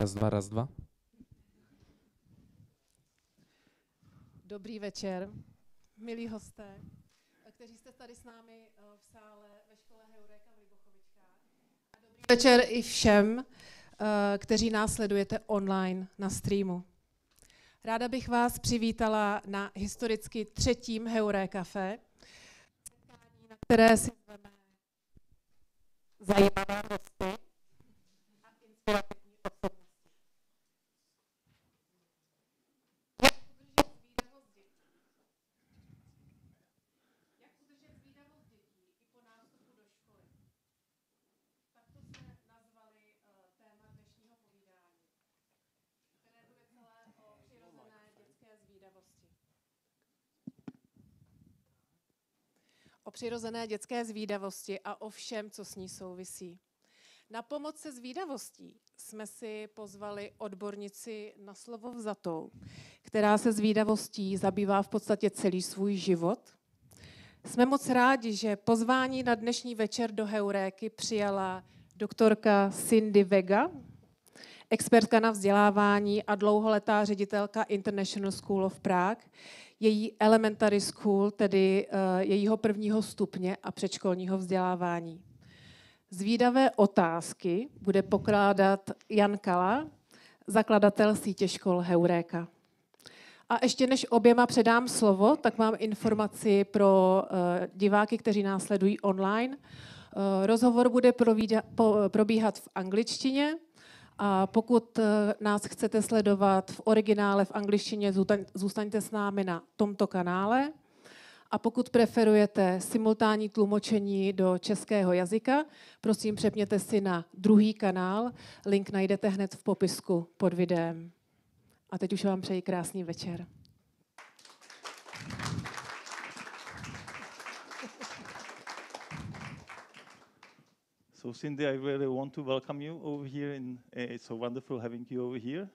Raz, dva, raz, dva. Dobrý večer, milí hosté, kteří jste tady s námi v sále ve škole Heuréka v Libochovičkách. Dobrý večer i všem, kteří nás sledujete online na streamu. Ráda bych vás přivítala na historicky 3. Heurékafe, na které si zveme zajímavé hosty a inspirativní osobnosti. Jak udržet zvídavost dětí i po nástupu do školy? Takto jsme nazvali téma dnešního povídání, které bude celé o přirozené dětské zvídavosti. O přirozené dětské zvídavosti a o všem, co s ní souvisí. Na pomoc se zvídavostí jsme si pozvali odbornici na slovo vzatou, která se zvídavostí zabývá v podstatě celý svůj život. Jsme moc rádi, že pozvání na dnešní večer do Heuréky přijala doktorka Vega, expertka na vzdělávání a dlouholetá ředitelka International School of Prague, její elementary school, tedy jejího 1. stupně a předškolního vzdělávání. Zvídavé otázky bude pokládat Jan Kala, zakladatel sítě škol Heuréka. A ještě než oběma předám slovo, tak mám informaci pro diváky, kteří nás sledují online. Rozhovor bude probíhat v angličtině a pokud nás chcete sledovat v originále v angličtině, zůstaňte s námi na tomto kanále. A pokud preferujete simultánní tlumočení do českého jazyka, prosím přepněte si na druhý kanál. Link najdete hned v popisku pod videem. A teď už vám přeji krásný večer. So Cindy, I really want to welcome you over here. It's so wonderful having you over here.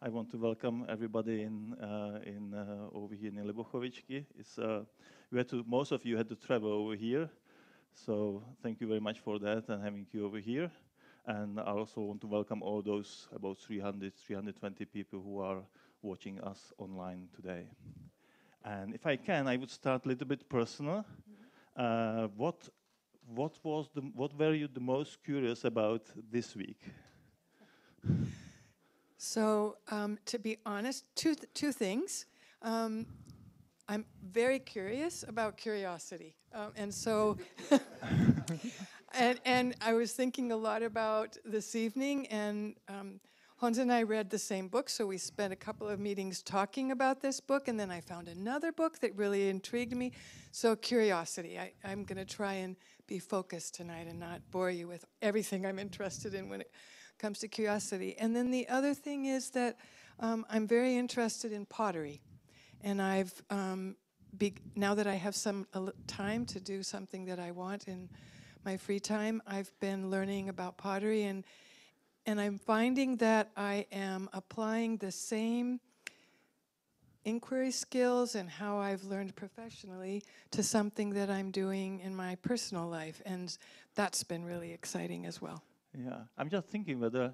I want to welcome everybody over here in Libochovičky. Most of you had to travel over here, so thank you very much for that and having you over here. And I also want to welcome all those about 320 people who are watching us online today. And if I can, I would start a little bit personal. What were you the most curious about this week? So, to be honest, two things. I'm very curious about curiosity, and so, and I was thinking a lot about this evening, and Hans and I read the same book, so we spent a couple of meetings talking about this book, and then I found another book that really intrigued me. So curiosity, I'm going to try and be focused tonight and not bore you with everything I'm interested in when it comes to curiosity. And then the other thing is that I'm very interested in pottery. And I've, now that I have some time to do something that I want in my free time, I've been learning about pottery, and I'm finding that I am applying the same inquiry skills and how I've learned professionally to something that I'm doing in my personal life, and that's been really exciting as well. Yeah, I'm just thinking whether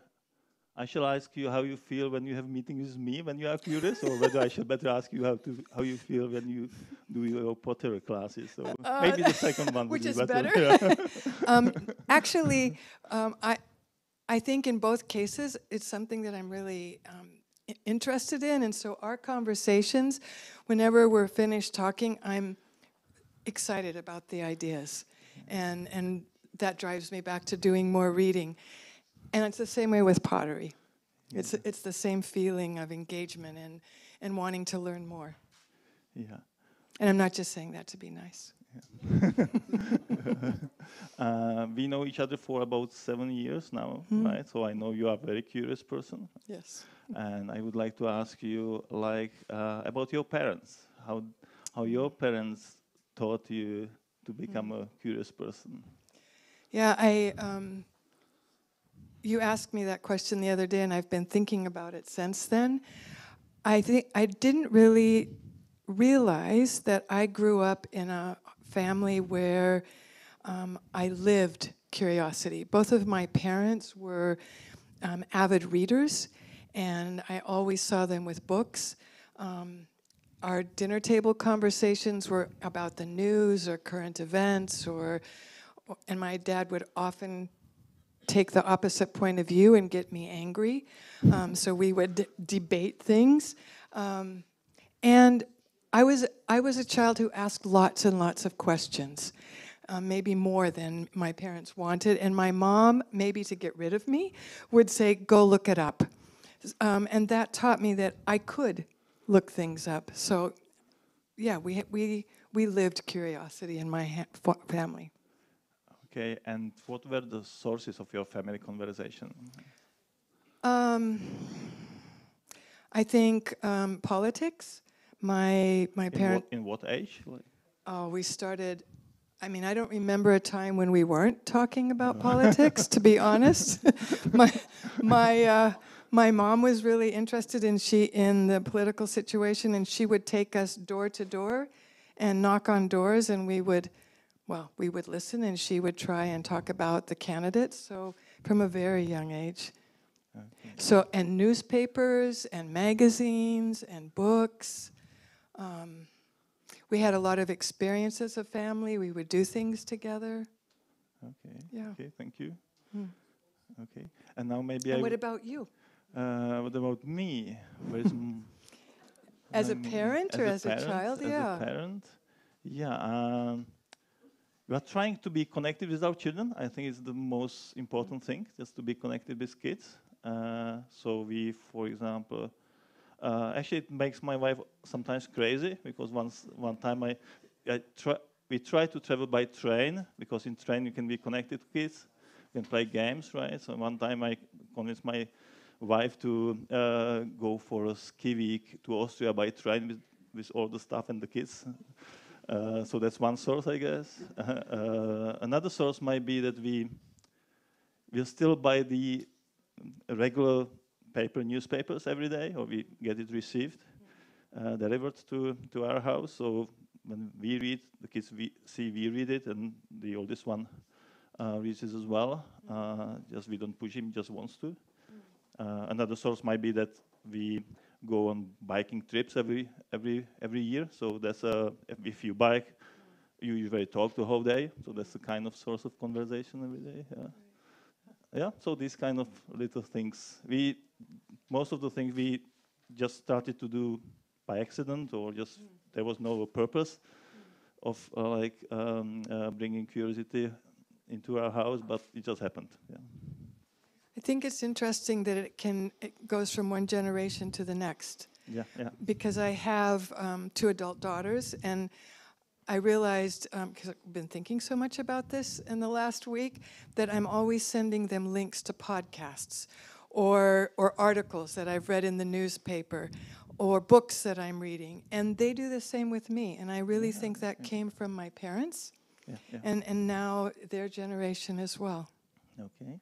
I shall ask you how you feel when you have meetings with me when you are curious, or whether I should better ask you how you feel when you do your pottery classes. So maybe the second one would which be is better. Actually, I think in both cases it's something that I'm really interested in, and so our conversations, whenever we're finished talking, I'm excited about the ideas, and that drives me back to doing more reading. And it's the same way with pottery. It's the same feeling of engagement and wanting to learn more. Yeah. And I'm not just saying that to be nice. Yeah. We know each other for about 7 years now, right? So I know you are a very curious person. Yes. And I would like to ask you, about your parents. How your parents taught you to become a curious person? Yeah, you asked me that question the other day, and I've been thinking about it since then. I think I didn't really realize that I grew up in a family where I lived curiosity. Both of my parents were avid readers, and I always saw them with books. Our dinner table conversations were about the news or current events, and my dad would often take the opposite point of view and get me angry. So we would debate things. And I was a child who asked lots and lots of questions, maybe more than my parents wanted. And my mom, maybe to get rid of me, would say, "Go look it up." And that taught me that I could look things up. So, yeah, we lived curiosity in my family. Okay, and what were the sources of your family conversation? I think politics. My parents. In what age? Like? Oh, we started. I mean, I don't remember a time when we weren't talking about politics. To be honest, my mom was really interested in the political situation, and she would take us door to door and knock on doors, and we would listen, and she would try and talk about the candidates. So from a very young age. Okay. So, and newspapers and magazines and books. We had a lot of experience as a family. We would do things together. Okay. Yeah. Okay, thank you. Okay. And now maybe what about you? What about me? As a parent or as a child? As a parent, yeah. We are trying to be connected with our children. I think it's the most important thing, just to be connected with kids. So we, for example, actually it makes my wife sometimes crazy, because one time we try to travel by train, because in train you can be connected to kids, you can play games, right? So one time I convinced my wife to go for a ski week to Austria by train with all the stuff and the kids. So that's one source, I guess. Another source might be that we'll still buy the regular paper newspapers every day, or we get it received, delivered to our house. So when we read, the kids we read it, and the oldest one reads it as well. Just we don't push him; he just wants to. Another source might be that we go on biking trips every year. So that's if you bike, you usually talk the whole day. So that's the kind of source of conversation every day. Yeah. Yeah. So these kind of little things. Most of the things we just started to do by accident, or just there was no purpose of bringing curiosity into our house, but it just happened. Yeah. I think it's interesting that it goes from one generation to the next. Yeah, yeah. Because I have 2 adult daughters, and I realized, because I've been thinking so much about this in the last week, that I'm always sending them links to podcasts or articles that I've read in the newspaper or books that I'm reading. And they do the same with me. And I really think that came from my parents and now their generation as well. Okay.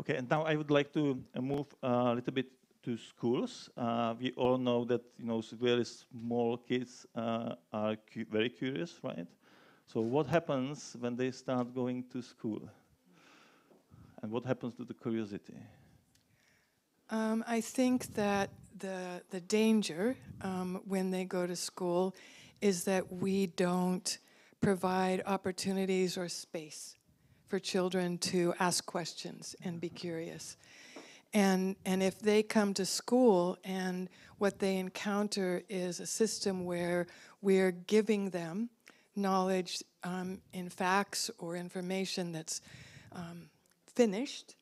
Okay, and now I would like to move a little bit to schools. We all know that very small kids are very curious, right? So what happens when they start going to school? And what happens to the curiosity? I think that the danger when they go to school is that we don't provide opportunities or space for children to ask questions and be curious. And if they come to school and what they encounter is a system where we're giving them knowledge in facts or information that's finished,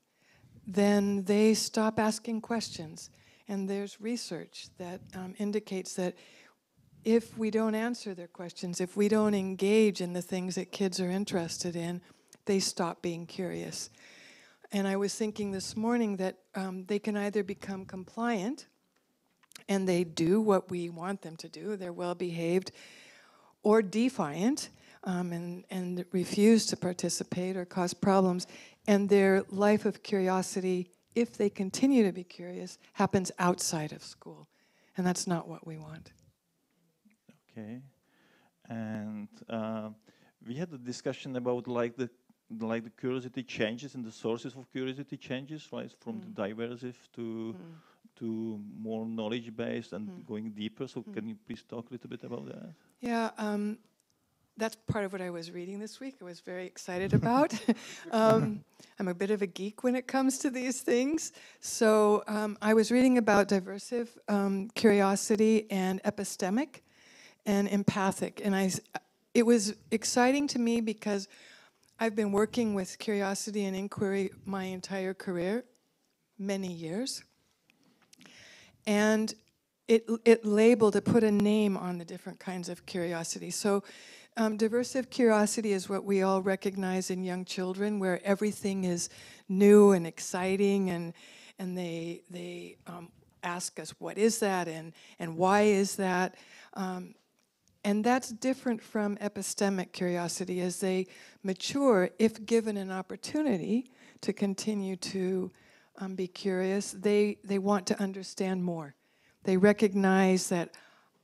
then they stop asking questions. And there's research that indicates that if we don't answer their questions, if we don't engage in the things that kids are interested in, they stop being curious. And I was thinking this morning that they can either become compliant, and they do what we want them to do, they're well behaved, or defiant, and refuse to participate or cause problems. And their life of curiosity, if they continue to be curious, happens outside of school. And that's not what we want. Okay. And we had a discussion about the curiosity changes and the sources of curiosity changes, right? From the diversive to to more knowledge-based and going deeper. So can you please talk a little bit about that? Yeah, that's part of what I was reading this week. I was very excited about. I'm a bit of a geek when it comes to these things. So I was reading about diversive curiosity and epistemic and empathic. And it was exciting to me because I've been working with curiosity and inquiry my entire career, many years. And it labeled, it put a name on the different kinds of curiosity. So diversive curiosity is what we all recognize in young children, where everything is new and exciting, and they ask us, what is that, and why is that? And that's different from epistemic curiosity. As they mature, if given an opportunity to continue to be curious, they want to understand more. They recognize that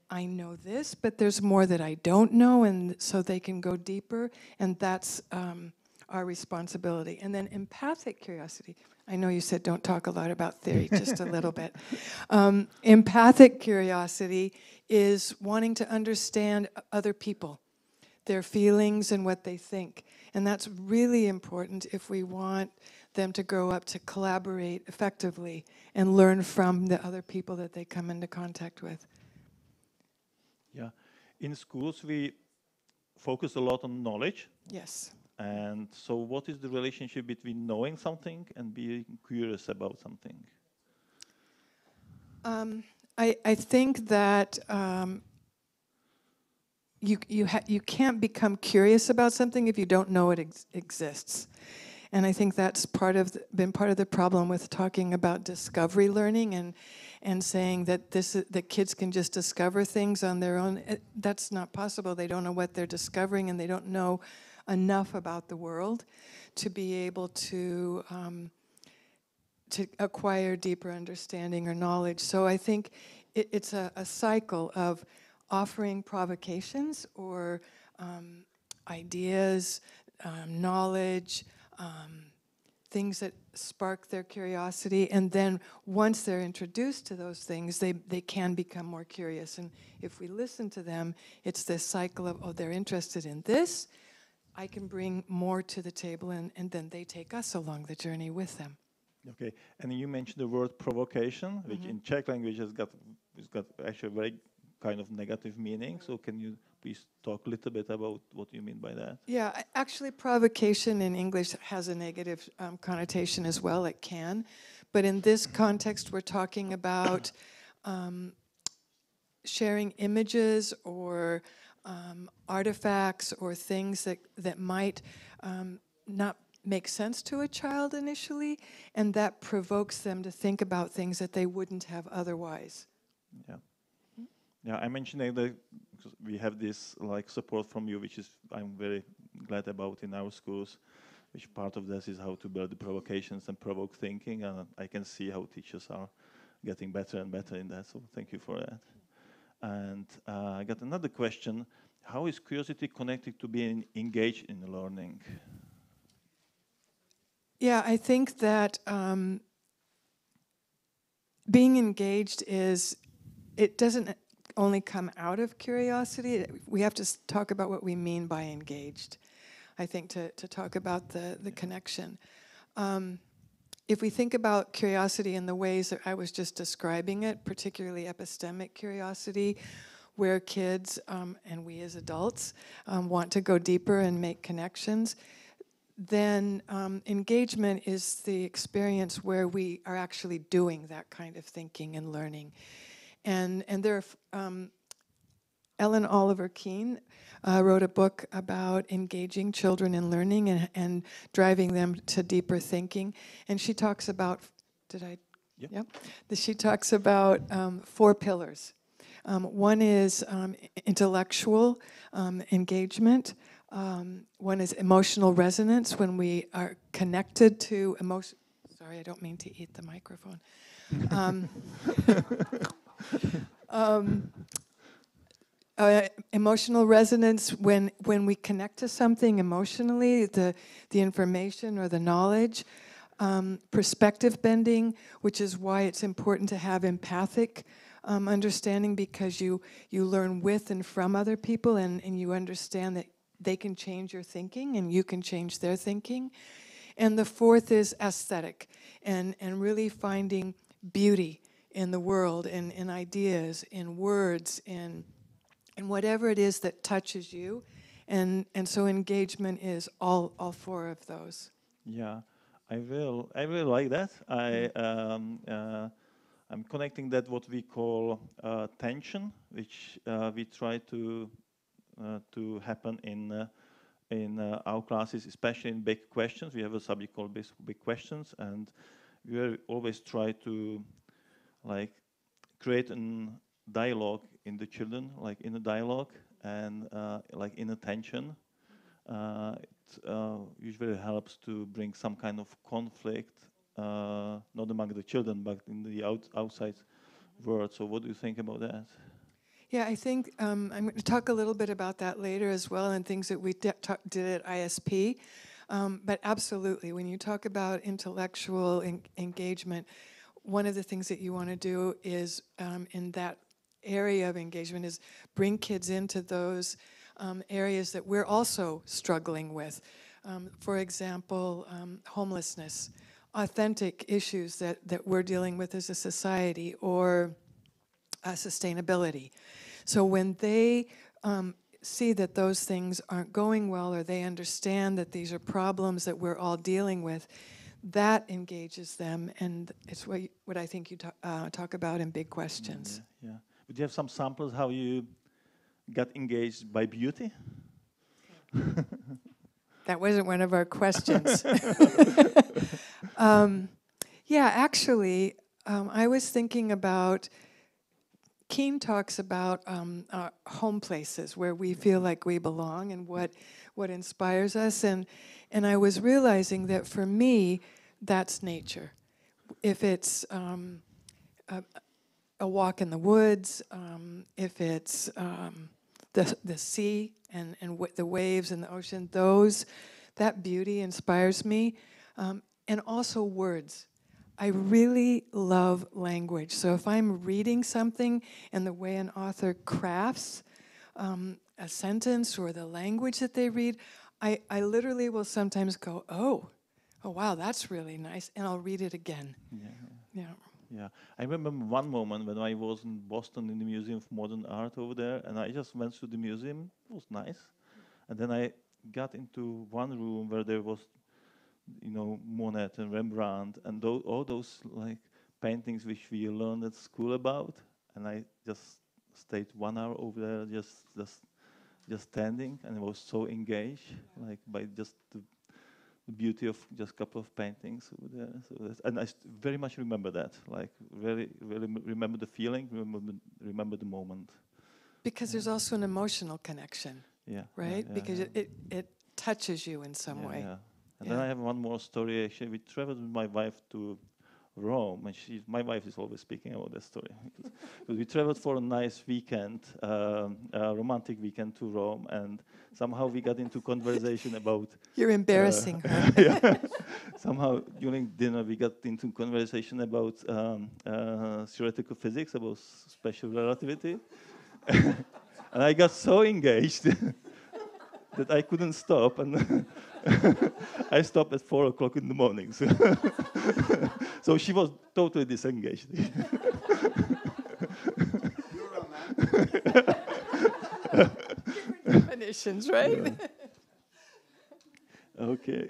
I know this, but there's more that I don't know, and so they can go deeper, and that's our responsibility. And then empathic curiosity. I know you said don't talk a lot about theory, just a little bit. Empathic curiosity is wanting to understand other people, their feelings and what they think. And that's really important if we want them to grow up to collaborate effectively and learn from the other people that they come into contact with. Yeah. In schools, we focus a lot on knowledge. Yes. And so what is the relationship between knowing something and being curious about something? I think that you can't become curious about something if you don't know it exists. And I think that's been part of the problem with talking about discovery learning and saying that that kids can just discover things on their own. That's not possible. They don't know what they're discovering, and they don't know enough about the world to be able to acquire deeper understanding or knowledge. So I think it's a cycle of offering provocations or ideas, knowledge, things that spark their curiosity, and then once they're introduced to those things, they can become more curious. And if we listen to them, it's this cycle of, oh, they're interested in this, I can bring more to the table, and then they take us along the journey with them. Okay, and you mentioned the word provocation, which in Czech language has got actually a very kind of negative meaning. So can you please talk a little bit about what you mean by that? Yeah, actually provocation in English has a negative connotation as well, it can. But in this context, we're talking about sharing images or artifacts or things that might not make sense to a child initially, and that provokes them to think about things that they wouldn't have otherwise. Yeah. Yeah, I mentioned that we have this like support from you, which is I'm very glad about in our schools, which part of this is how to build the provocations and provoke thinking, and I can see how teachers are getting better and better in that, so thank you for that. And I got another question. How is curiosity connected to being engaged in learning? Yeah, I think that being engaged it doesn't only come out of curiosity. We have to talk about what we mean by engaged, I think, to talk about the connection. If we think about curiosity in the ways that I was just describing it, particularly epistemic curiosity, where kids and we as adults want to go deeper and make connections, then engagement is the experience where we are actually doing that kind of thinking and learning. And there are, Ellen Oliver Keene wrote a book about engaging children in learning and driving them to deeper thinking. And she talks about, She talks about 4 pillars. One is intellectual engagement. One is emotional resonance, when we are connected to emotion. Sorry, I don't mean to eat the microphone. Emotional resonance, when we connect to something emotionally, the information or the knowledge. perspective bending, which is why it's important to have empathic understanding, because you learn with and from other people, and you understand that they can change your thinking and you can change their thinking. And the fourth is aesthetic, and really finding beauty in the world, in ideas, in words, in whatever it is that touches you. And so engagement is all four of those. Yeah, I really like that. I'm connecting that what we call tension, which we try to happen in our classes, especially in big questions. We have a subject called big questions, and we always try to like create a dialogue in the children, like in a dialogue and like in a tension. It usually helps to bring some kind of conflict, not among the children, but in the outside world. So what do you think about that? Yeah, I think I'm going to talk a little bit about that later as well, and things that we did at ISP. But absolutely, when you talk about intellectual engagement, one of the things that you want to do is, in that area of engagement, is bring kids into those areas that we're also struggling with. For example, homelessness, authentic issues that we're dealing with as a society, or sustainability. So when they see that those things aren't going well, or they understand that these are problems that we're all dealing with, that engages them, and it's what I think you talk about in big questions. Yeah, yeah. Would you have some samples how you got engaged by beauty? That wasn't one of our questions. Yeah, actually, I was thinking about, Keen talks about home places where we feel like we belong, and what inspires us. And I was realizing that for me, that's nature. If it's a walk in the woods, if it's the sea and the waves and the ocean, that beauty inspires me. And also words. I really love language. So if I'm reading something and the way an author crafts a sentence or the language that they read, I literally will sometimes go, oh wow, that's really nice, and I'll read it again. Yeah. I remember one moment when I was in Boston in the Museum of Modern Art over there, and I just went to the museum. It was nice. And then I got into one room where there was, Monet and Rembrandt and all those like paintings which we learned at school about, and I just stayed 1 hour over there, just standing, and I was so engaged, like by just the beauty of just a couple of paintings over there. So and I very much remember that, like really remember the feeling, remember the moment. Because there's also an emotional connection, right? Because it touches you in some way. Yeah. And then I have one more story. Actually, we traveled with my wife to Rome, and my wife is always speaking about that story. Because we traveled for a nice weekend, a romantic weekend to Rome, and somehow we got into conversation about... You're embarrassing her. Yeah. Somehow during dinner we got into conversation about theoretical physics, about special relativity. And I got so engaged that I couldn't stop, and I stopped at 4 o'clock in the morning. So she was totally disengaged. You're romantic. Different definitions, right? Yeah. Okay.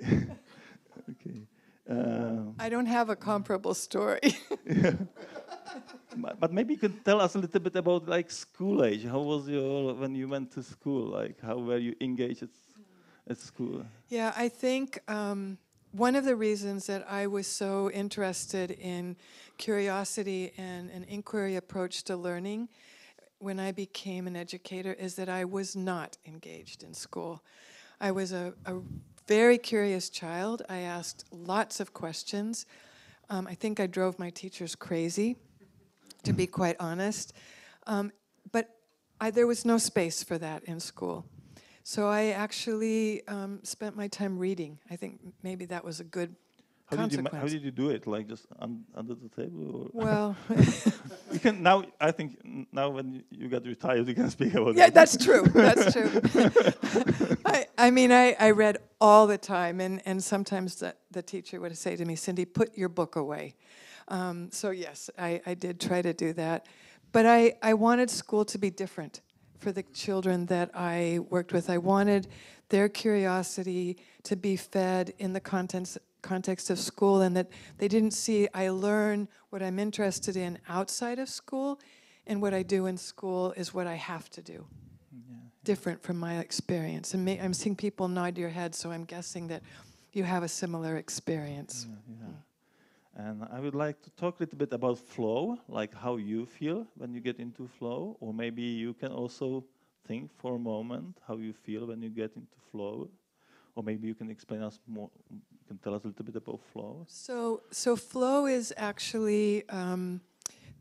I don't have a comparable story. Yeah. But maybe you can tell us a little bit about like school age. How was when you went to school? Like how were you engaged at school? Yeah, I think one of the reasons that I was so interested in curiosity and an inquiry approach to learning when I became an educator is that I was not engaged in school. I was a very curious child. I asked lots of questions. I think I drove my teachers crazy, to be quite honest. But there was no space for that in school. So I actually spent my time reading. I think maybe that was a good consequence. How did you do it? Like just under the table? Or Well, you can now. I think now when you get retired, you can speak about yeah, it. that's true. That's true. I mean, I read all the time, and sometimes the teacher would say to me, Cindy, put your book away. So yes, I did try to do that. But I wanted school to be different for the children that I worked with. I wanted their curiosity to be fed in the context of school, and that they didn't see I learn what I'm interested in outside of school, and what I do in school is what I have to do. Different from my experience. And I'm seeing people nod your head, so I'm guessing that you have a similar experience. And I would like to talk a little bit about flow, like how you feel when you get into flow, or maybe you can also think for a moment how you feel when you get into flow, or maybe you can explain us more, you can tell us a little bit about flow. So flow is actually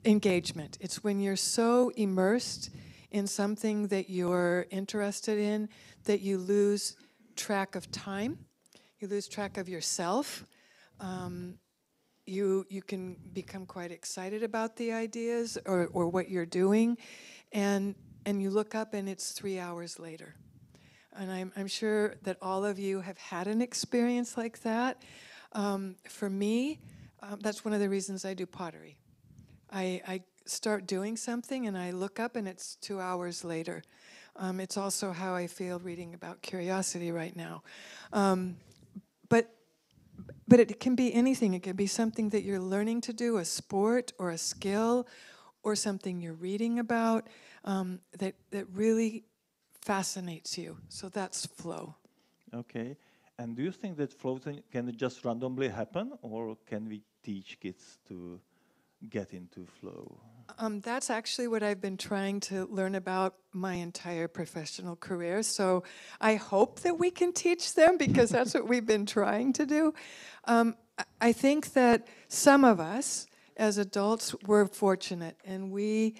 engagement. It's when you're so immersed in something that you're interested in that you lose track of time, you lose track of yourself. You can become quite excited about the ideas or what you're doing, and you look up and it's 3 hours later. And I'm sure that all of you have had an experience like that. For me, that's one of the reasons I do pottery. I start doing something and I look up and it's 2 hours later. It's also how I feel reading about curiosity right now. But it can be anything. It can be something that you're learning to do, a sport or a skill, or something you're reading about that really fascinates you. So that's flow. Okay. And do you think that flow can it just randomly happen, or can we teach kids to get into flow? That's actually what I've been trying to learn about my entire professional career. So I hope that we can teach them, because that's what we've been trying to do. I think that some of us as adults were fortunate, and we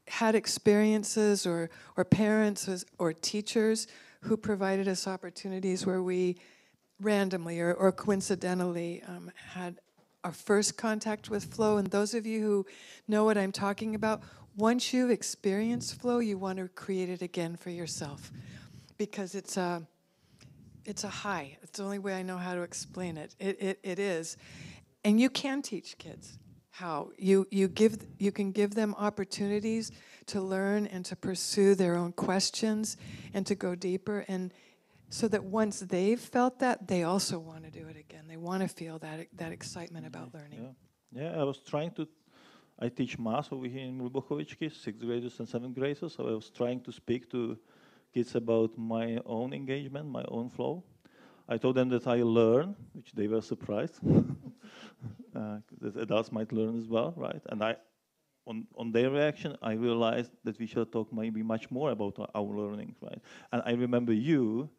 had experiences or parents or teachers who provided us opportunities where we randomly or coincidentally had our first contact with flow. And those of you who know what I'm talking about, once you've experienced flow, you want to create it again for yourself, because it's a high. It's the only way I know how to explain it. It is. And you can teach kids how. You can give them opportunities to learn and to pursue their own questions and to go deeper, and so that once they've felt that, they also want to do it again. They want to feel that excitement about learning. Yeah, I teach math over here in Lubochovičky, 6th graders and 7th graders, so I was trying to speak to kids about my own engagement, my own flow. I told them that I learn, which they were surprised, that adults might learn as well, right? And on their reaction, I realized that we should talk maybe much more about our learning, right? And I remember you,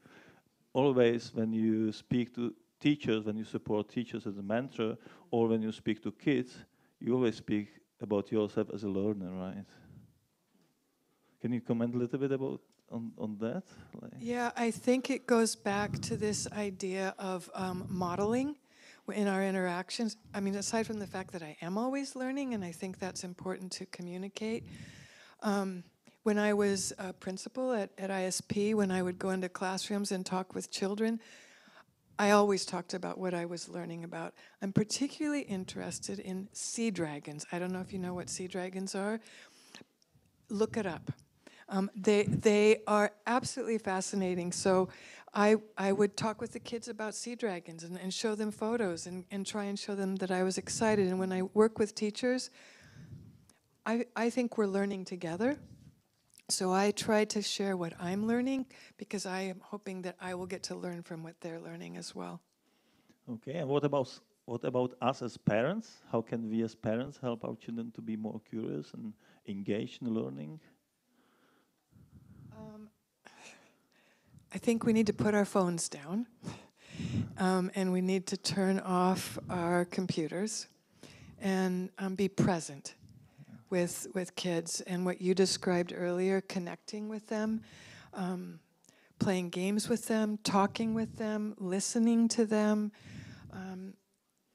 always when you speak to teachers, when you support teachers as a mentor, or when you speak to kids, you always speak about yourself as a learner, right? Can you comment a little bit about on that? Yeah, I think it goes back to this idea of modeling in our interactions. I mean, aside from the fact that I am always learning, and I think that's important to communicate. When I was a principal at ISP, when I would go into classrooms and talk with children, I always talked about what I was learning about. I'm particularly interested in sea dragons. I don't know if you know what sea dragons are. Look it up. They are absolutely fascinating. So I would talk with the kids about sea dragons and show them photos and try and show them that I was excited. And when I work with teachers, I think we're learning together. So I try to share what I'm learning, because I am hoping that I will get to learn from what they're learning as well. Okay, and what about us as parents? How can we as parents help our children to be more curious and engaged in learning? I think we need to put our phones down, and we need to turn off our computers and be present with kids. And what you described earlier, connecting with them, playing games with them, talking with them, listening to them,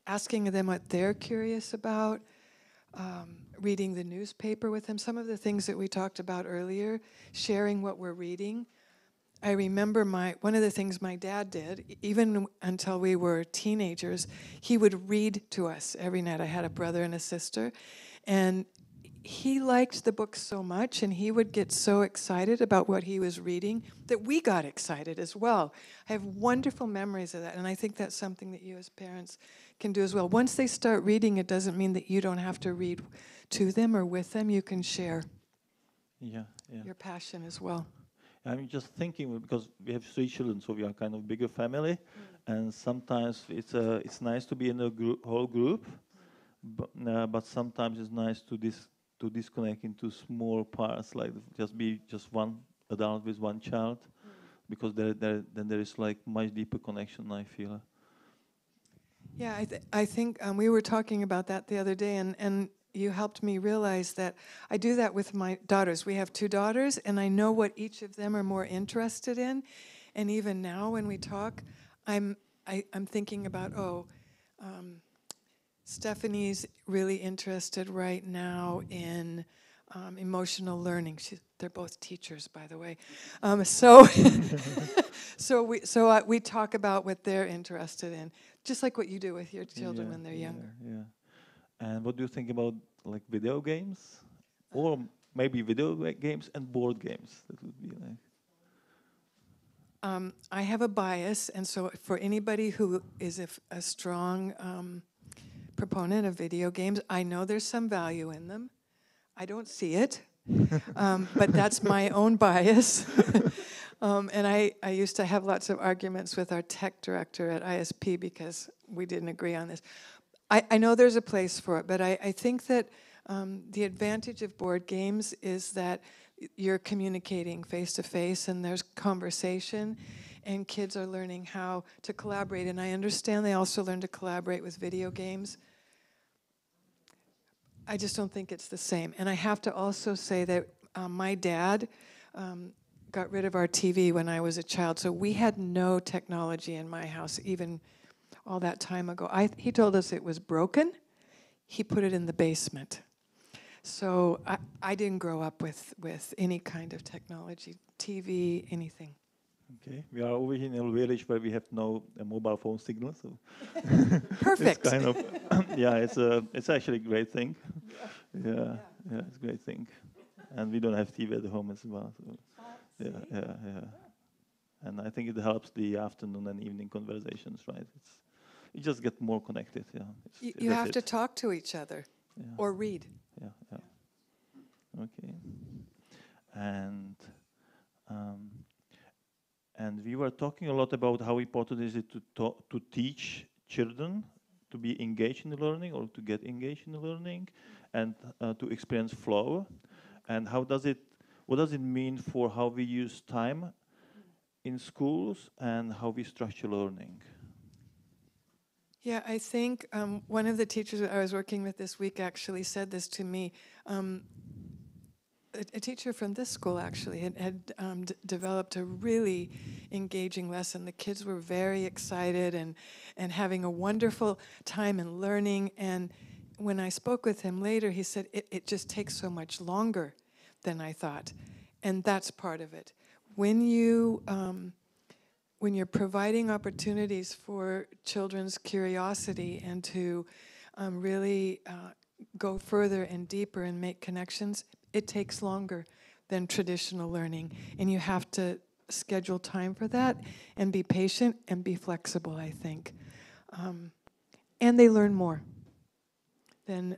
asking them what they're curious about, reading the newspaper with them, some of the things that we talked about earlier, sharing what we're reading. I remember one of the things my dad did, even until we were teenagers, he would read to us every night. I had a brother and a sister, and he liked the books so much, and he would get so excited about what he was reading that we got excited as well. I have wonderful memories of that, and I think that's something that you as parents can do as well. Once they start reading, it doesn't mean that you don't have to read to them or with them. You can share your passion as well. I'm just thinking, because we have 3 children, so we are kind of bigger family, and sometimes it's nice to be in a whole group, but sometimes it's nice to disconnect into small parts, like just one adult with one child, because then there is like much deeper connection, I feel. Yeah, I think we were talking about that the other day, and you helped me realize that I do that with my daughters. We have 2 daughters, and I know what each of them are more interested in. And even now, when we talk, I'm thinking about Stephanie's really interested right now in emotional learning. They're both teachers, by the way. So we talk about what they're interested in, just like what you do with your children when they're younger. Yeah. And what do you think about like video games, or maybe video games and board games? That would be like. I have a bias, and so for anybody who is a strong proponent of video games, I know there's some value in them. I don't see it, but that's my own bias. And I used to have lots of arguments with our tech director at ISP because we didn't agree on this. I know there's a place for it, but I think that the advantage of board games is that you're communicating face to face and there's conversation, and kids are learning how to collaborate. And I understand they also learn to collaborate with video games. I just don't think it's the same. And I have to also say that my dad got rid of our TV when I was a child, so we had no technology in my house even all that time ago. He told us it was broken. He put it in the basement. So I didn't grow up with any kind of technology, TV, anything. Okay, we are over here in a village where we have no mobile phone signal, so perfect. It's kind of it's actually a great thing. Yeah, it's a great thing, and we don't have TV at home as well. So. Yeah. And I think it helps the afternoon and evening conversations, right? You just get more connected. Yeah. You have to talk to each other, or read. Yeah. Okay. And we were talking a lot about how important is it to teach children to be engaged in the learning, or to get engaged in the learning, and to experience flow, and what does it mean for how we use time in schools and how we structure learning? Yeah, I think one of the teachers that I was working with this week actually said this to me. A teacher from this school actually had developed a really engaging lesson. The kids were very excited and having a wonderful time in learning. And when I spoke with him later, he said, it just takes so much longer than I thought. And that's part of it. When you're providing opportunities for children's curiosity and to really go further and deeper and make connections, it takes longer than traditional learning. And you have to schedule time for that and be patient and be flexible, I think. And they learn more than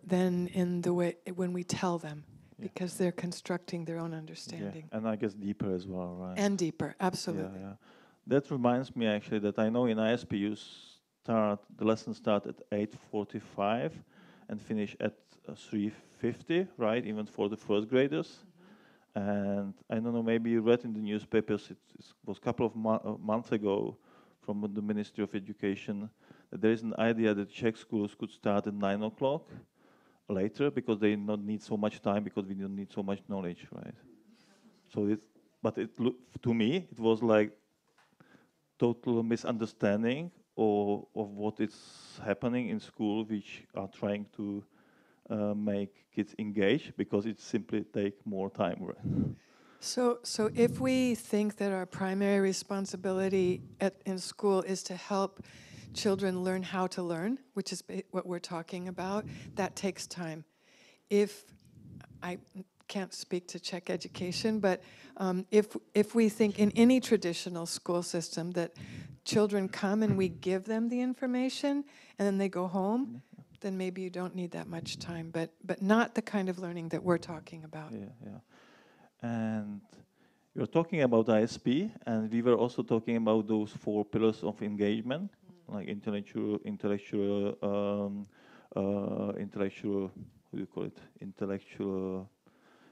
in the way when we tell them, because they're constructing their own understanding. Yeah. And I guess deeper as well, right? And deeper, absolutely. Yeah. That reminds me actually that I know in ISP the lessons start at 8:45 and finish at 3:50, right? Even for the first graders. And I don't know, maybe you read in the newspapers, it was a couple of months ago from the Ministry of Education, that there is an idea that Czech schools could start at 9 o'clock later because they don't need so much time, because we don't need so much knowledge, right? So to me, it was like total misunderstanding of what is happening in school, which are trying to make kids engage, because it simply take more time. Right? So if we think that our primary responsibility in school is to help children learn how to learn, which is what we're talking about, that takes time. If I can't speak to Czech education, but if we think in any traditional school system that children come and we give them the information and then they go home, then maybe you don't need that much time, but not the kind of learning that we're talking about. Yeah. And you're talking about ISP, and we were also talking about those 4 pillars of engagement, like intellectual, how do you call it? Intellectual,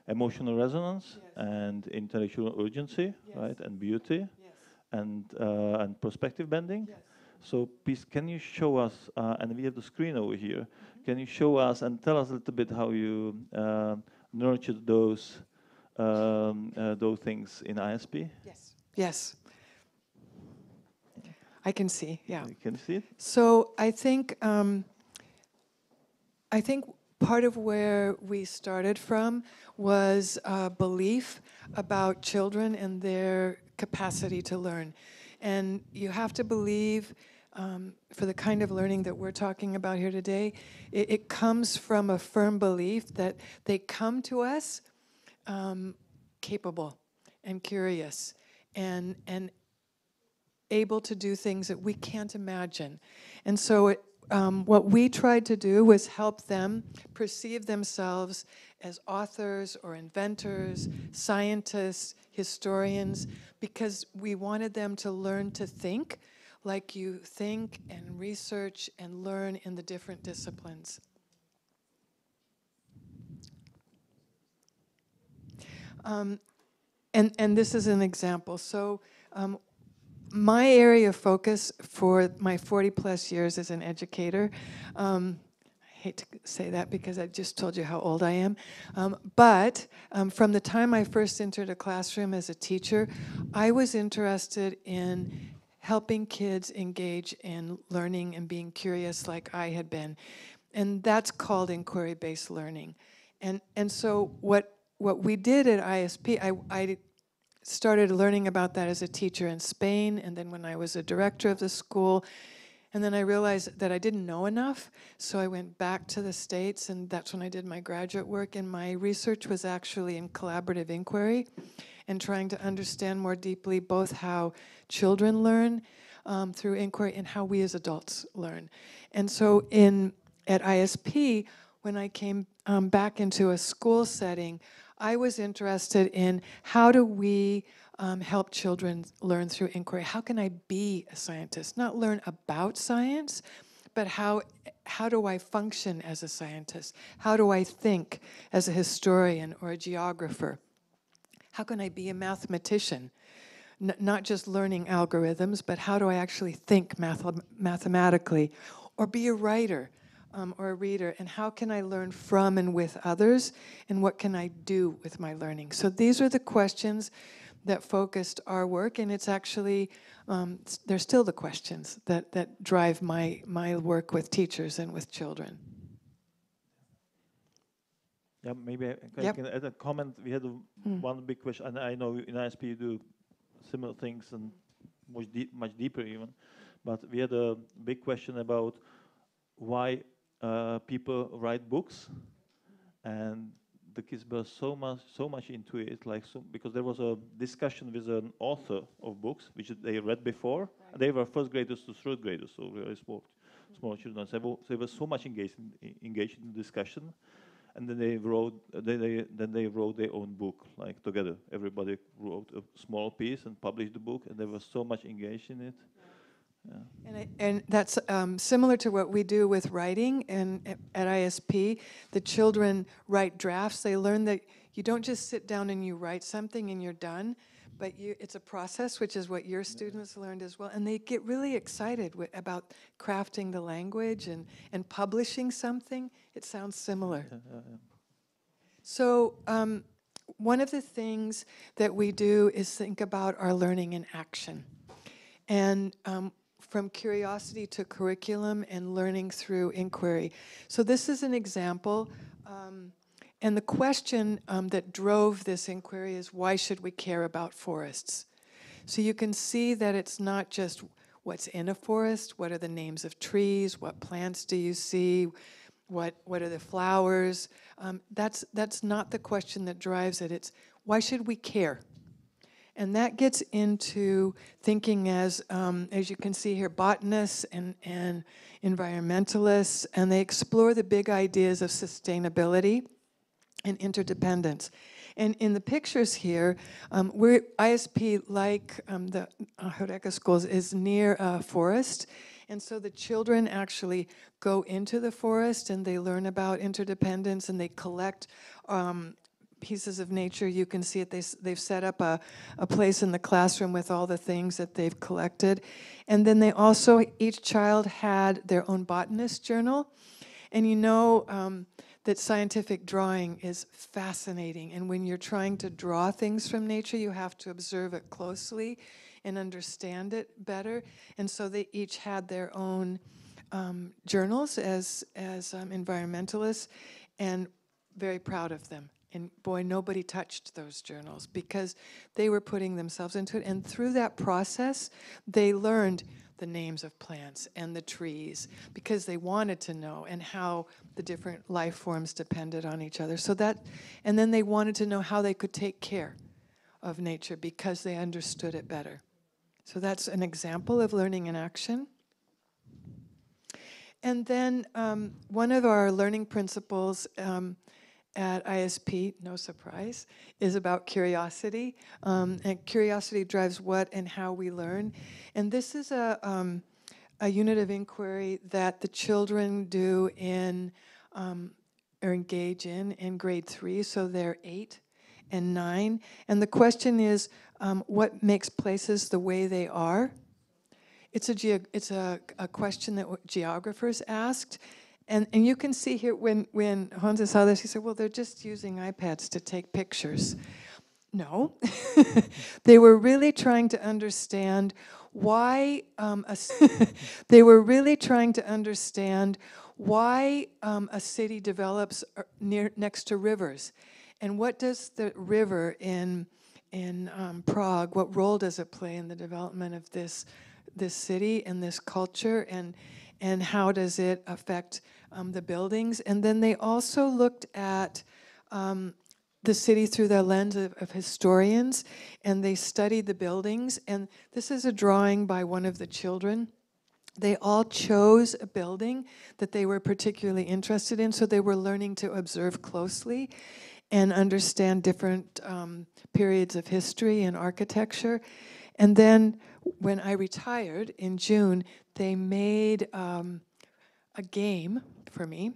emotional resonance, Yes. and intellectual urgency, Yes. right? And beauty, Yes. and perspective bending. Yes. So please, can you show us, and we have the screen over here, can you show us and tell us a little bit how you nurtured those things in ISP? Yes. Yes. I can see, yeah. You can see it? So I think part of where we started from was a belief about children and their capacity to learn. And you have to believe, for the kind of learning that we're talking about here today, it comes from a firm belief that they come to us capable and curious and able to do things that we can't imagine. And so what we tried to do was help them perceive themselves as authors or inventors, scientists, historians, because we wanted them to learn to think like you think and research and learn in the different disciplines. And this is an example. So my area of focus for my 40 plus years as an educator, I hate to say that because I just told you how old I am, but from the time I first entered a classroom as a teacher, I was interested in helping kids engage in learning and being curious like I had been. And that's called inquiry-based learning. And so what we did at ISP, I started learning about that as a teacher in Spain, and then when I was a director of the school, and then I realized that I didn't know enough, so I went back to the States, and that's when I did my graduate work, and my research was actually in collaborative inquiry and trying to understand more deeply both how children learn through inquiry and how we as adults learn. And so at ISP, when I came back into a school setting, I was interested in how do we help children learn through inquiry? How can I be a scientist? Not learn about science, but how do I function as a scientist? How do I think as a historian or a geographer? How can I be a mathematician? Not just learning algorithms, but how do I actually think mathematically? Or be a writer? Or a reader, and how can I learn from and with others, and what can I do with my learning? So these are the questions that focused our work, and it's actually, they're still the questions that drive my work with teachers and with children. Yeah, maybe I can add a comment. We had one big question, and I know in ISP you do similar things and much deeper even, but we had a big question about why people write books, and the kids were so much into it, because there was a discussion with an author of books which they read before. Right. They were first graders to third graders, so really small children. So they were so much engaged in the discussion, and then they wrote their own book, like together. Everybody wrote a small piece and published the book, and they were so much engaged in it. Yeah. And that's similar to what we do with writing. And at ISP, the children write drafts. They learn that you don't just sit down and you write something and you're done, but it's a process, which is what your students learned as well. And they get really excited about crafting the language and publishing something. It sounds similar. So one of the things that we do is think about our learning in action. And from curiosity to curriculum and learning through inquiry. So this is an example. And the question that drove this inquiry is, why should we care about forests? So you can see that it's not just what's in a forest, what are the names of trees, what plants do you see, what are the flowers. That's not the question that drives it. It's, why should we care? And that gets into thinking as you can see here, botanists and environmentalists, and they explore the big ideas of sustainability and interdependence. And in the pictures here, we're ISP, like the Heuréka schools, is near a forest. And so the children actually go into the forest and they learn about interdependence and they collect pieces of nature. You can see it. They've set up a place in the classroom with all the things that they've collected. And then they also, each child had their own botanist journal. And you know that scientific drawing is fascinating. And when you're trying to draw things from nature, you have to observe it closely and understand it better. And so they each had their own journals as environmentalists, and very proud of them. And boy, nobody touched those journals because they were putting themselves into it. And through that process, they learned the names of plants and the trees because they wanted to know, and how the different life forms depended on each other. So that, and then they wanted to know how they could take care of nature because they understood it better. So that's an example of learning in action. And then one of our learning principles at ISP, no surprise, is about curiosity. And curiosity drives what and how we learn. And this is a unit of inquiry that the children do in, or engage in grade 3, so they're 8 and 9. And the question is, what makes places the way they are? It's a question that geographers asked. And you can see here, when Honza saw this, he said, well, they're just using iPads to take pictures. No. They were really trying to understand why they were really trying to understand why a city develops next to rivers. And what does the river in Prague, what role does it play in the development of this city and this culture, and how does it affect the buildings? And then they also looked at the city through the lens of historians, and they studied the buildings. And this is a drawing by one of the children. They all chose a building that they were particularly interested in, so they were learning to observe closely and understand different periods of history and architecture. And then when I retired in June, they made a game for me.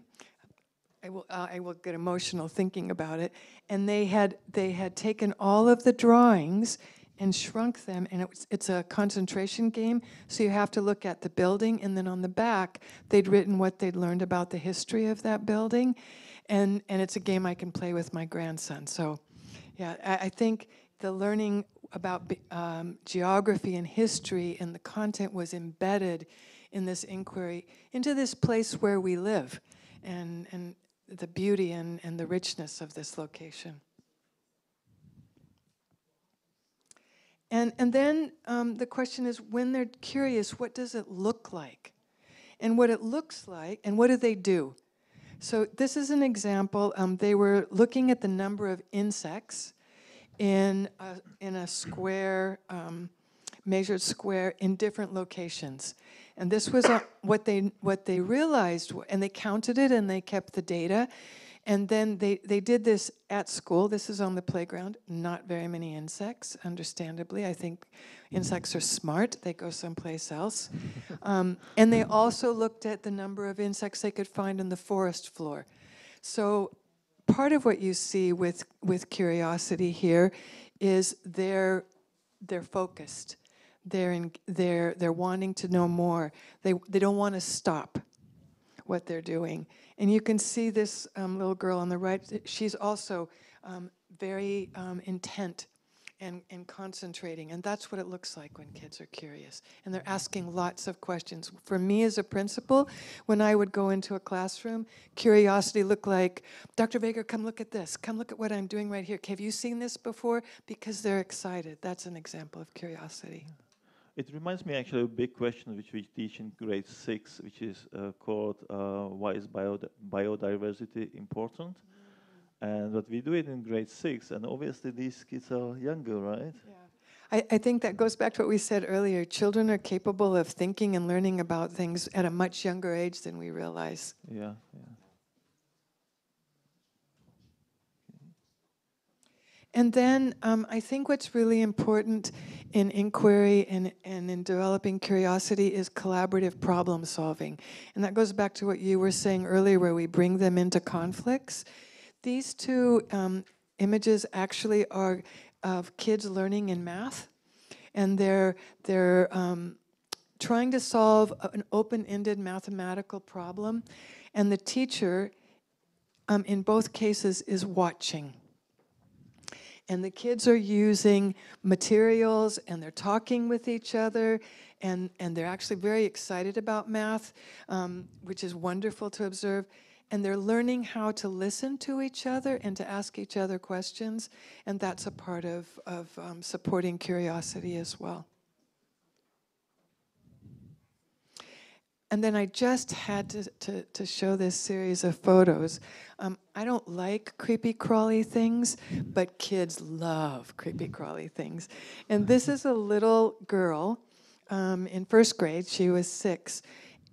I will get emotional thinking about it. And they had taken all of the drawings and shrunk them, and it's a concentration game. So you have to look at the building, and then on the back, they'd written what they'd learned about the history of that building. And it's a game I can play with my grandson. So yeah, I think the learning about geography and history and the content was embedded in this inquiry into this place where we live, and the beauty and the richness of this location. And then the question is, when they're curious, what does it look like? And what it looks like, and what do they do? So this is an example. They were looking at the number of insects in a square, measured square in different locations. And this was what they realized, and they counted it and they kept the data. And then they did this at school. This is on the playground. Not very many insects, understandably. I think insects are smart. They go someplace else. And they also looked at the number of insects they could find on the forest floor. So part of what you see with curiosity here is they're focused. They're wanting to know more. They don't want to stop what they're doing. And you can see this little girl on the right. She's also very intent and concentrating. And that's what it looks like when kids are curious. And they're asking lots of questions. For me as a principal, when I would go into a classroom, curiosity looked like, Dr. Vega, come look at this. Come look at what I'm doing right here. Have you seen this before? Because they're excited. That's an example of curiosity. It reminds me actually of a big question which we teach in grade 6, which is called why is biodiversity important? And what we do it in grade 6, and obviously these kids are younger, right? Yeah. I think that goes back to what we said earlier. Children are capable of thinking and learning about things at a much younger age than we realize. Yeah, yeah. And then I think what's really important in inquiry and in developing curiosity is collaborative problem solving. And that goes back to what you were saying earlier, where we bring them into conflicts. These two images actually are of kids learning in math. And they're trying to solve an open-ended mathematical problem. And the teacher, in both cases, is watching. And the kids are using materials, and they're talking with each other, and they're actually very excited about math, which is wonderful to observe. And they're learning how to listen to each other and to ask each other questions, and that's a part of supporting curiosity as well. And then I just had to show this series of photos. I don't like creepy crawly things, but kids love creepy crawly things. And this is a little girl in first grade. She was 6,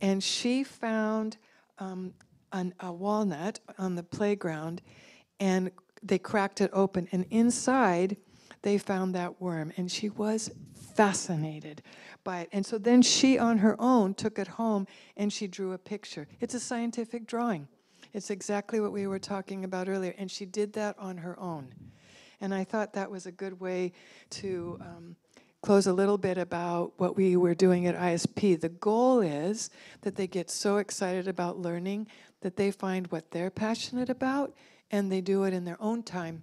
and she found a walnut on the playground, and they cracked it open, and inside they found that worm, and she was fascinated by it. And so then she, on her own, took it home and she drew a picture. It's a scientific drawing. It's exactly what we were talking about earlier, and she did that on her own. And I thought that was a good way to close a little bit about what we were doing at ISP. The goal is that they get so excited about learning that they find what they're passionate about, and they do it in their own time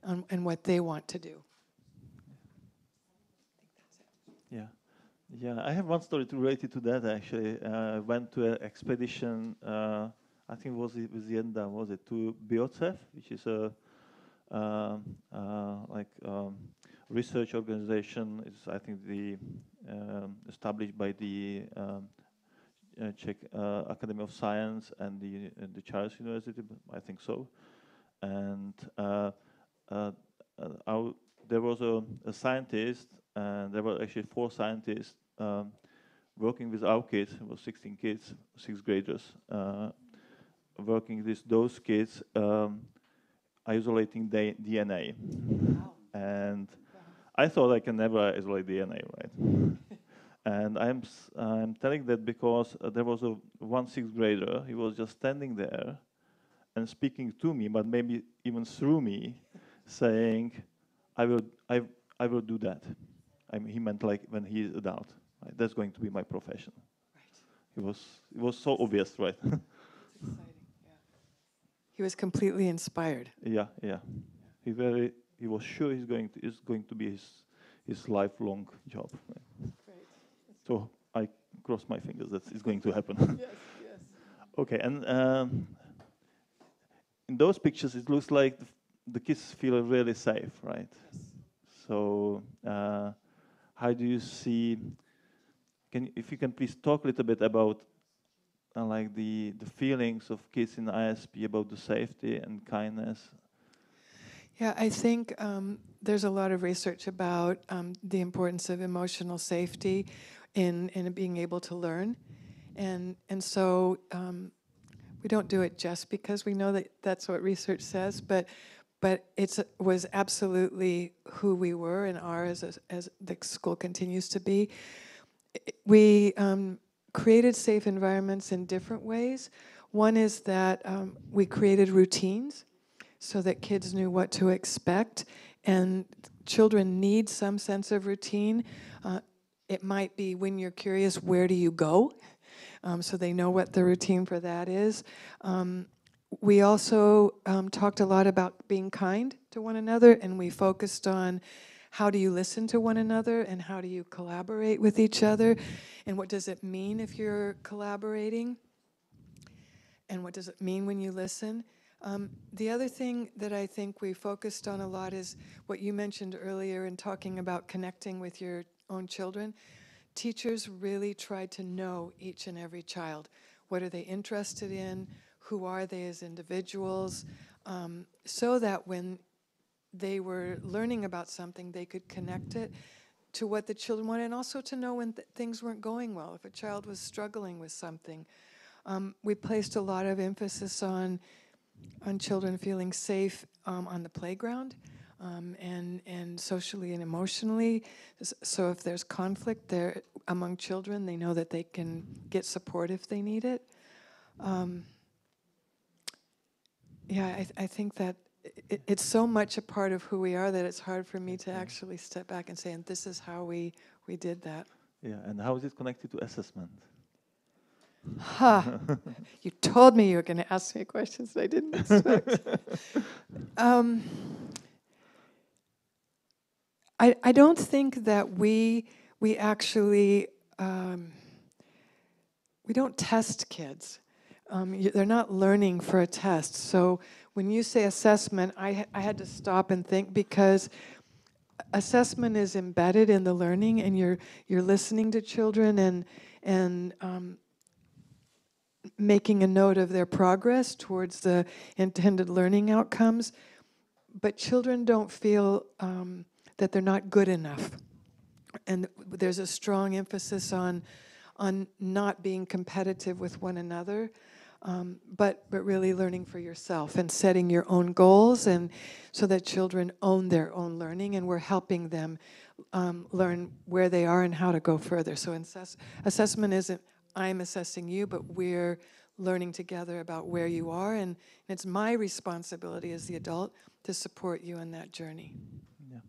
and what they want to do. Yeah, yeah. I have one story related to that. Actually, I went to an expedition. I think it was with Jedny, was it, to Biocev, which is a research organization. It's, I think, the established by the Czech Academy of Science and the Charles University. I think so. And there was a scientist. And there were actually 4 scientists working with our kids. It was 16 kids, 6th graders, working with those kids, isolating DNA. Wow. And I thought I can never isolate DNA, right? And I'm telling that because there was one 6th grader. He was just standing there and speaking to me, but maybe even through me, saying, "I will do that." I mean, he meant like when he's adult, right? That's going to be my profession. Right. It was so obvious, right? It's exciting, yeah. He was completely inspired. Yeah, yeah. He was sure it's going to be his lifelong job. Right? Great. So I cross my fingers that it's going to happen. Yes, yes. Okay, and in those pictures, it looks like the kids feel really safe, right? Yes. So. How do you see? If you can please talk a little bit about like the feelings of kids in ISP about the safety and kindness. Yeah, I think there's a lot of research about the importance of emotional safety in being able to learn, and so we don't do it just because we know that that's what research says, but it was absolutely who we were and are as the school continues to be. We created safe environments in different ways. One is that we created routines so that kids knew what to expect, and children need some sense of routine. It might be when you're curious, where do you go? So they know what the routine for that is. We also talked a lot about being kind to one another, and we focused on how do you listen to one another and how do you collaborate with each other, and what does it mean if you're collaborating, and what does it mean when you listen. The other thing that I think we focused on a lot is what you mentioned earlier in talking about connecting with your own children. Teachers really tried to know each and every child. What are they interested in? Who are they as individuals? So that when they were learning about something, they could connect it to what the children wanted, and also to know when things weren't going well, if a child was struggling with something. We placed a lot of emphasis on children feeling safe on the playground, and socially and emotionally. So if there's conflict there among children, they know that they can get support if they need it. I think that it's so much a part of who we are that it's hard for me to actually step back and say, and this is how we did that. Yeah, and how is it connected to assessment? You told me you were going to ask me questions that I didn't expect. I don't think that we actually, we don't test kids. They're not learning for a test. So when you say assessment, I had to stop and think, because assessment is embedded in the learning, and you're listening to children and making a note of their progress towards the intended learning outcomes. But children don't feel that they're not good enough. And there's a strong emphasis on not being competitive with one another, but really learning for yourself and setting your own goals, and so that children own their own learning, and we're helping them learn where they are and how to go further. So assessment isn't I'm assessing you, but we're learning together about where you are, and it's my responsibility as the adult to support you in that journey. Yeah.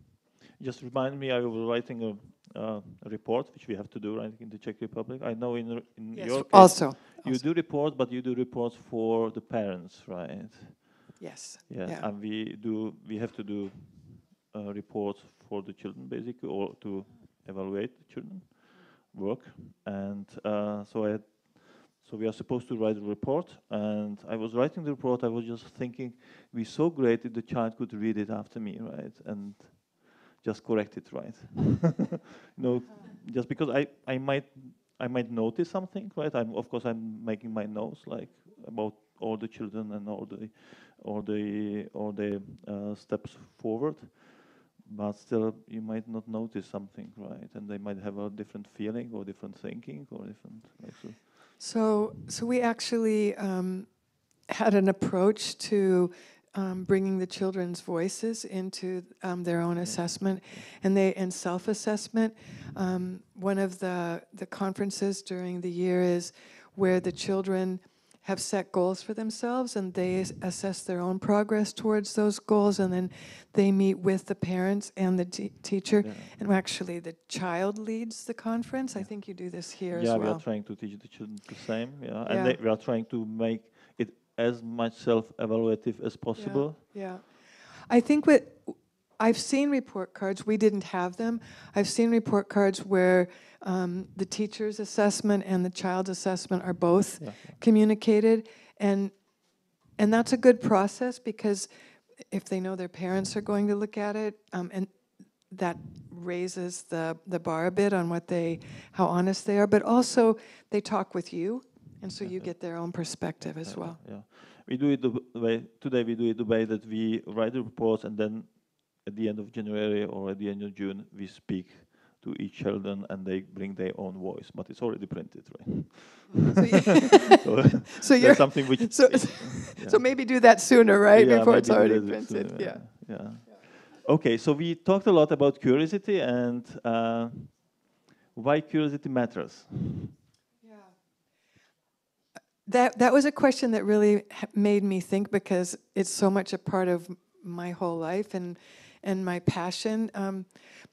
Just remind me, I was writing a report, which we have to do, right, in the Czech Republic. I know in Yes, your case, also. You do reports, but you do reports for the parents, right? Yes. Yeah. And we have to do reports for the children, basically, or to evaluate the children work. And so we are supposed to write a report, and I was writing the report, I was just thinking, it'd be so great if the child could read it after me, right? And just correct it, right? Just because I might notice something, right? Of course I'm making my notes, like about all the children and all the steps forward, but still you might not notice something, right? And they might have a different feeling or different thinking or different like so. So we actually had an approach to bringing the children's voices into their own assessment, and self-assessment. One of the conferences during the year is where the children have set goals for themselves, and they assess their own progress towards those goals, and then they meet with the parents and the teacher. Yeah. And actually, the child leads the conference. Yeah. I think you do this here as well. Yeah, we are trying to teach the children the same. Yeah, and we are trying to make it as much self-evaluative as possible. Yeah. I think I've seen report cards. We didn't have them. I've seen report cards where the teacher's assessment and the child's assessment are both communicated, and that's a good process, because if they know their parents are going to look at it, and that raises the bar a bit on how honest they are, but also they talk with you, and so you get their own perspective as well. Yeah, we do it today we do it the way that we write the reports, and then at the end of January or at the end of June, we speak to each children, and they bring their own voice. But it's already printed, right? So you're something which. So maybe do that sooner, right? Before it's already printed. Sooner, yeah. Okay, so we talked a lot about curiosity and why curiosity matters. That was a question that really made me think, because it's so much a part of my whole life and my passion.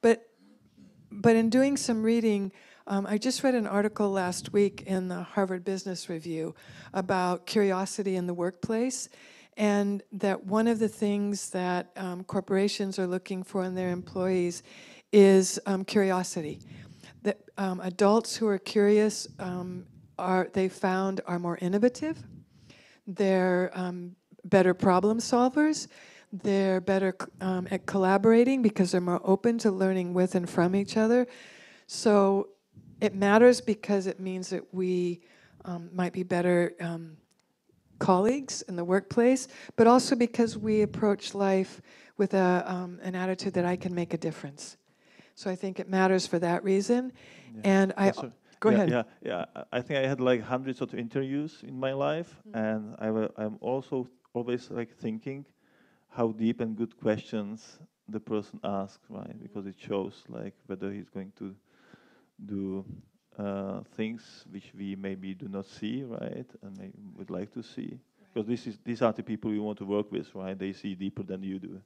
But in doing some reading, I just read an article last week in the Harvard Business Review about curiosity in the workplace. and that one of the things that corporations are looking for in their employees is curiosity. That adults who are curious they found are more innovative, they're better problem solvers, they're better at collaborating because they're more open to learning with and from each other. So it matters because it means that we might be better colleagues in the workplace, but also because we approach life with an attitude that I can make a difference. So I think it matters for that reason. Yeah. And go ahead. Yeah. I think I had like hundreds of interviews in my life, and I'm also always like thinking how deep and good questions the person asks, right? Because it shows like whether he's going to do things which we maybe do not see, right? And maybe would like to see. Because these are the people we want to work with, right? They see deeper than you do.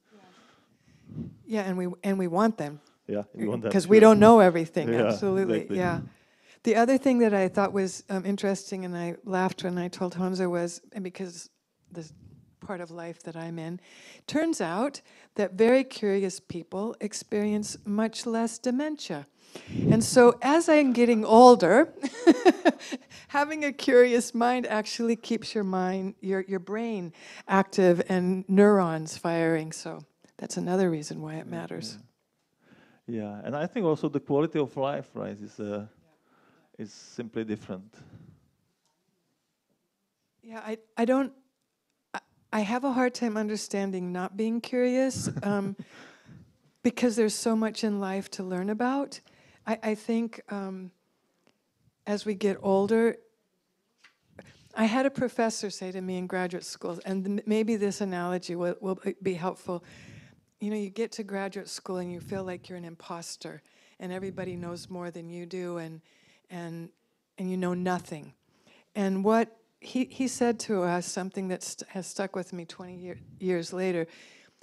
Yeah, and we want them. Yeah, we want that because we don't know everything. Yeah, absolutely. exactly. Yeah. The other thing that I thought was interesting, and I laughed when I told Honza, was, and because this part of life that I'm in, turns out that very curious people experience much less dementia. And so as I'm getting older, having a curious mind actually keeps your mind, your brain active and neurons firing. So that's another reason why it matters. Yeah, and I think also the quality of life, right, is simply different. Yeah, I have a hard time understanding not being curious because there's so much in life to learn about. I think as we get older, I had a professor say to me in graduate school, and maybe this analogy will be helpful. You know, you get to graduate school and you feel like you're an imposter, and everybody knows more than you do, and you know nothing. And what he said to us, something that has stuck with me 20 years later,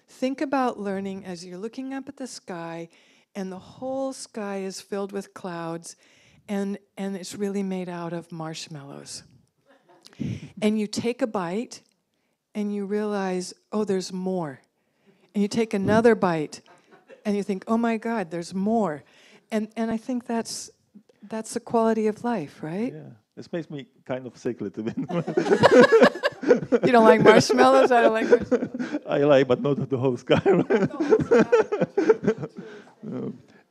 think about learning as you're looking up at the sky, and the whole sky is filled with clouds, and it's really made out of marshmallows. And you take a bite, and you realize, oh, there's more. And you take another bite, and you think, oh my God, there's more. And I think that's the quality of life, right? Yeah, this makes me kind of sick a little bit. You don't like marshmallows? I don't like marshmallows. I like, but not the whole sky.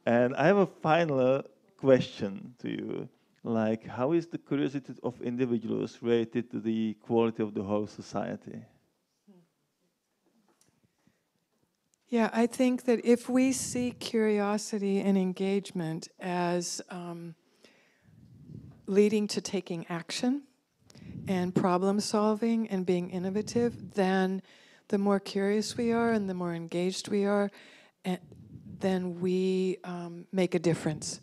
And I have a final question to you. Like, how is the curiosity of individuals related to the quality of the whole society? Yeah, I think that if we see curiosity and engagement as leading to taking action and problem solving and being innovative, then the more curious we are and the more engaged we are, then we make a difference.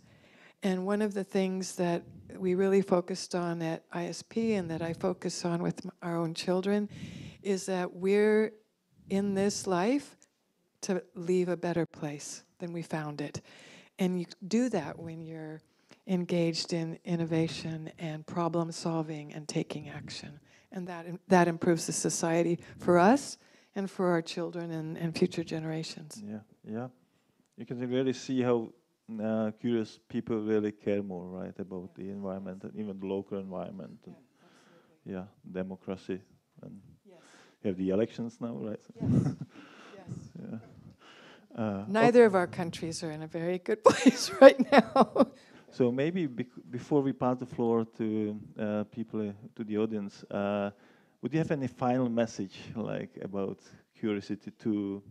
And one of the things that we really focused on at ISP and that I focus on with our own children is that we're in this life to leave a better place than we found it. And you do that when you're engaged in innovation and problem solving and taking action. And that improves the society for us and for our children and future generations. Yeah. You can really see how curious people really care more, right, about the environment and even the local environment. And yeah, democracy. And you have the elections now, right? Yes. Yeah. Neither of our countries are in a very good place right now. So maybe before we pass the floor to people, to the audience, would you have any final message, like about curiosity to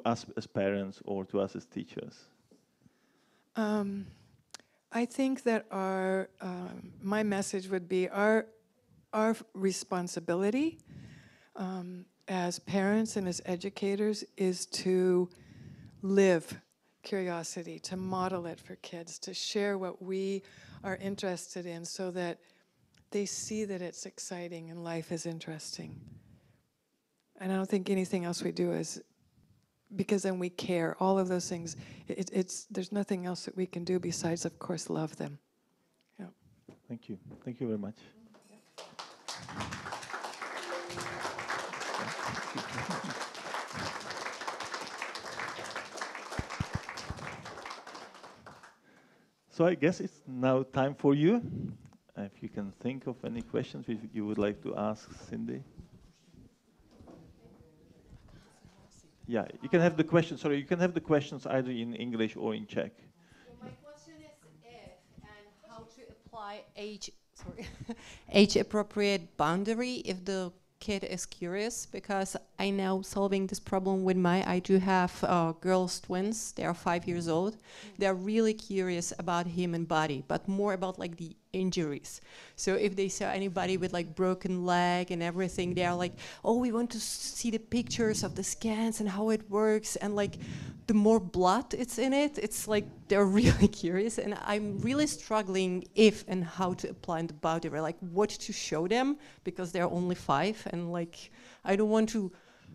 us as parents or to us as teachers? I think that my message would be our responsibility as parents and as educators is to live curiosity, to model it for kids, to share what we are interested in so that they see that it's exciting and life is interesting. And I don't think anything else we do is, because then we care, all of those things, there's nothing else that we can do besides, of course, love them. Yeah. Thank you. Thank you very much. So I guess it's now time for you. If you can think of any questions which you would like to ask Cindy. Yeah, you can have the questions. Sorry, you can have the questions either in English or in Czech. My question is if and how to apply age-appropriate boundary if the kid is curious, because I know solving this problem with I do have girls twins. They are 5 years old. They're really curious about human body, but more about like the injuries. So if they saw anybody with like broken leg and everything, they are like, oh, we want to see the pictures of the scans and how it works. And like the more blood it's in it, it's like they're really curious. And I'm really struggling if and how to apply the boundary, like what to show them, because they're only 5. And like, I don't want to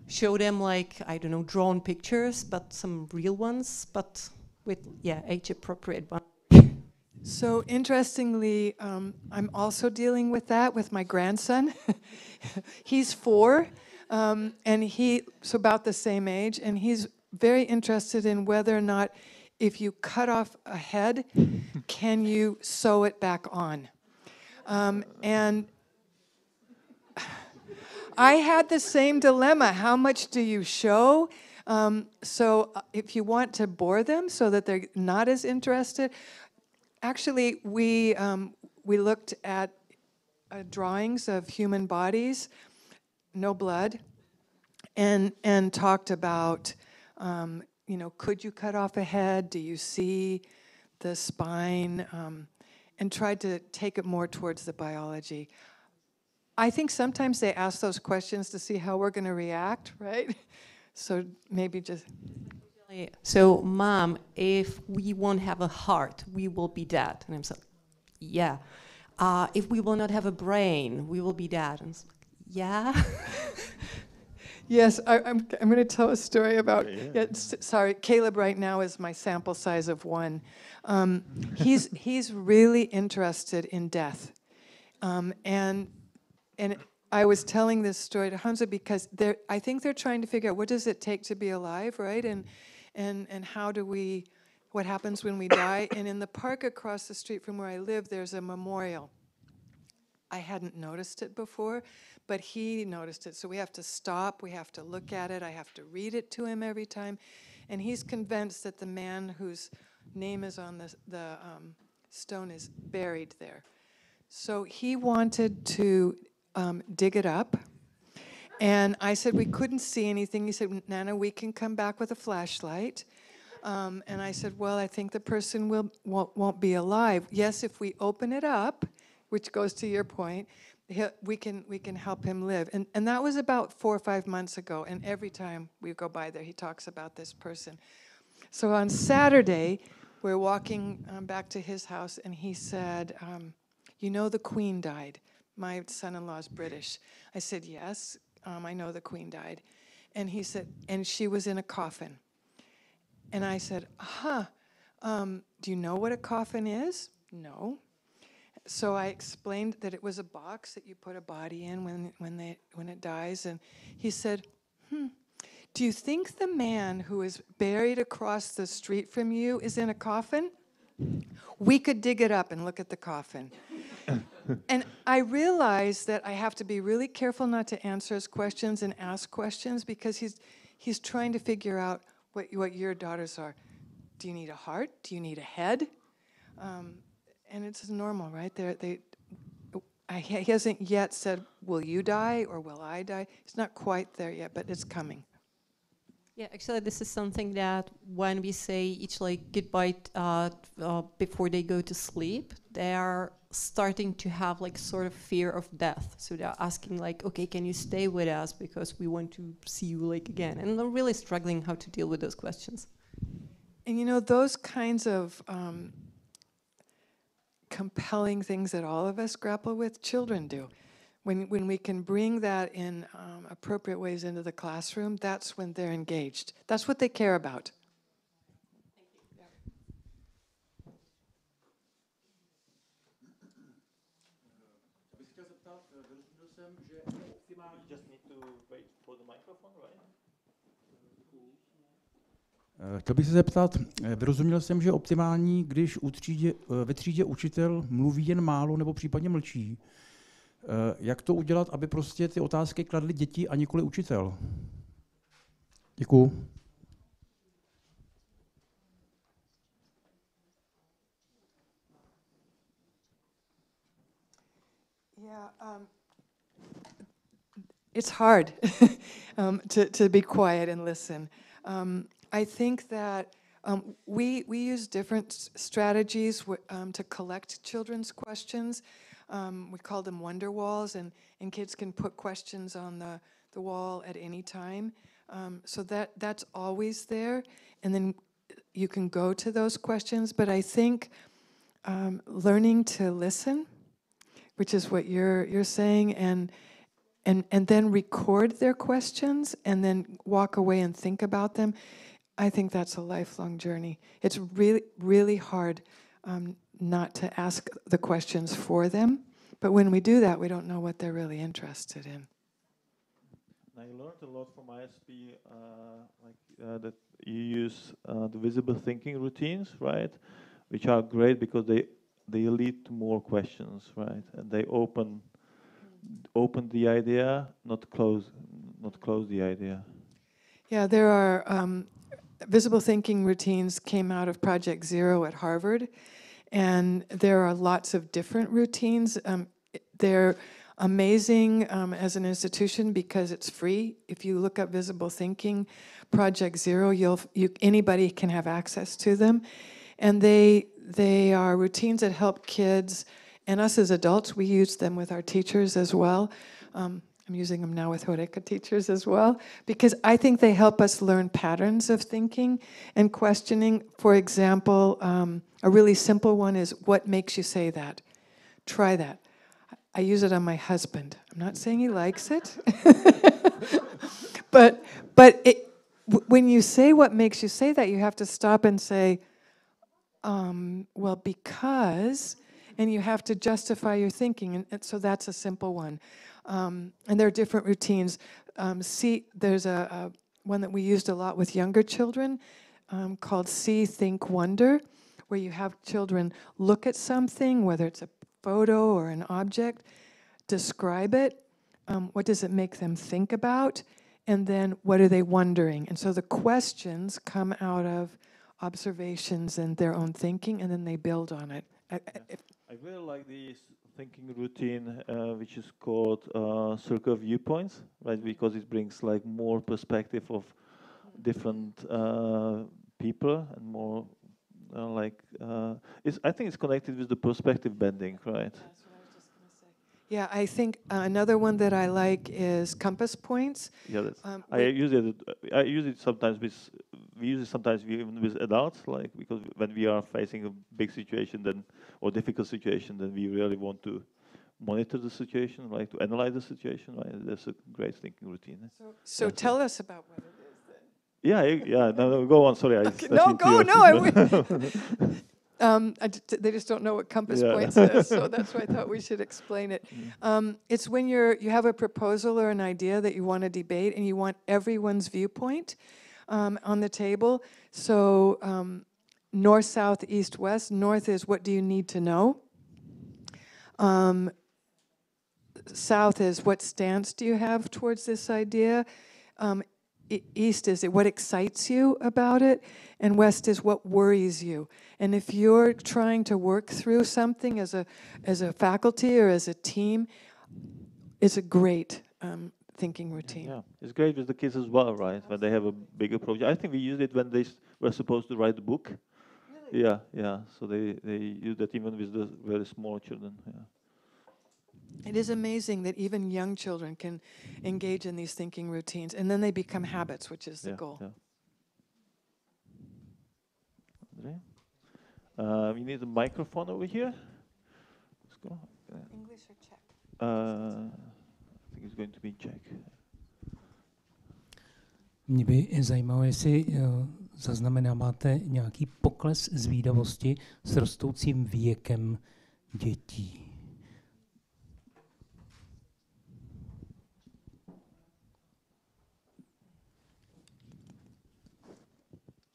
show them like, I don't know, drawn pictures, but some real ones, but with, yeah, age-appropriate boundaries. So interestingly, I'm also dealing with that with my grandson. He's 4, and he's about the same age, and he's very interested in whether or not if you cut off a head, can you sew it back on? And I had the same dilemma. How much do you show? So if you want to bore them so that they're not as interested, actually, we looked at drawings of human bodies, no blood, and talked about, you know, could you cut off a head? Do you see the spine? And tried to take it more towards the biology. I think sometimes they ask those questions to see how we're going to react, right? So maybe just... So, Mom, if we won't have a heart, we will be dead. And I'm like, yeah. If we will not have a brain, we will be dead. And it's like, yeah. Yes, I'm going to tell a story about... sorry, Caleb right now is my sample size of 1. He's really interested in death. And I was telling this story to Hansa because I think they're trying to figure out what does it take to be alive, right? And how do we, what happens when we die? And in the park across the street from where I live, there's a memorial. I hadn't noticed it before, but he noticed it. So we have to stop, we have to look at it, I have to read it to him every time. And he's convinced that the man whose name is on the stone is buried there. So he wanted to dig it up. And I said, we couldn't see anything. He said, Nana, we can come back with a flashlight. And I said, well, I think the person won't be alive. Yes, if we open it up, which goes to your point, we can help him live. And that was about 4 or 5 months ago. And every time we go by there, he talks about this person. So on Saturday, we're walking back to his house, and he said, you know the Queen died. My son-in-law's British. I said, yes, I know the Queen died. And he said, and she was in a coffin. And I said, do you know what a coffin is? No. So I explained that it was a box that you put a body in when it dies. And he said, do you think the man who is buried across the street from you is in a coffin? We could dig it up and look at the coffin. And I realized that I have to be really careful not to answer his questions and ask questions, because he's trying to figure out what your daughters are. Do you need a heart? Do you need a head? And it's normal, right? He hasn't yet said, will you die or will I die? It's not quite there yet, but it's coming. Yeah, actually, this is something that when we say each like goodbye before they go to sleep, they are starting to have like sort of fear of death. So they're asking like, okay, can you stay with us because we want to see you like again? And they're really struggling how to deal with those questions. And you know, those kinds of compelling things that all of us grapple with, children do. When we can bring that in appropriate ways into the classroom, that's when they're engaged. That's what they care about. zeptat, vyrozuměl jsem, že je optimální... Just need to wait for the microphone, right? Chtěl bych se zeptat, vyrozuměl jsem, že je optimální, když ve třídě učitel mluví jen málo nebo případně mlčí. Jak to udělat, aby prostě ty otázky kladly děti a nikoli učitel? Děkuju. Yeah, it's hard to be quiet and listen. I think that we use different strategies to collect children's questions. We call them wonder walls, and kids can put questions on the wall at any time. So that's always there, and then you can go to those questions. But I think learning to listen, which is what you're saying, and then record their questions and then walk away and think about them, I think that's a lifelong journey. It's really, really hard not to ask the questions for them. But when we do that, we don't know what they're really interested in. I learned a lot from ISP, that you use the visible thinking routines, right? Which are great because they lead to more questions, right? And they open the idea, not close the idea. Yeah, there are visible thinking routines came out of Project Zero at Harvard, and there are lots of different routines. They're amazing as an institution because it's free. If you look up Visible Thinking, Project Zero, anybody can have access to them, and they are routines that help kids and us as adults. We use them with our teachers as well. I'm using them now with Heuréka teachers as well, because I think they help us learn patterns of thinking and questioning. For example, a really simple one is, what makes you say that? Try that. I use it on my husband. I'm not saying he likes it. but when you say what makes you say that, you have to stop and say, well, because, and you have to justify your thinking. And so that's a simple one. And there are different routines. There's a one that we used a lot with younger children called See, Think, Wonder, where you have children look at something, whether it's a photo or an object, describe it, what does it make them think about, and then what are they wondering? And so the questions come out of observations and their own thinking, and then they build on it. I really like this thinking routine, which is called circle viewpoints, right? Because it brings like more perspective of different people and more I think it's connected with the perspective bending, right? That's what I was just going to say. Yeah, I think another one that I like is compass points. Yeah, I use it sometimes with. We use it sometimes even with adults, like, because when we are facing a big situation or difficult situation, then we really want to monitor the situation, like to analyze the situation. Right? That's a great thinking routine. So tell us about what it is then. Yeah. No, go on. Sorry. They just don't know what compass points is, so that's why I thought we should explain it. It's when you have a proposal or an idea that you want to debate, and you want everyone's viewpoint on the table. So north, south, east, west. North is, what do you need to know? South is, what stance do you have towards this idea? East is, what excites you about it? And west is, what worries you? And if you're trying to work through something as a faculty or as a team, it's a great thinking routine. Yeah, it's great with the kids as well, right? When they have a bigger project. I think we used it when they were supposed to write the book. Really? Yeah. So they use that even with the very small children. Yeah. It is amazing that even young children can engage in these thinking routines, and then they become habits, which is the goal. Yeah. We need a microphone over here. Let's go. English or Czech? I think it's going to be Czech. Mě by zajímalo, jestli zaznamenáváte nějaký pokles zvídavosti s rostoucím věkem dětí.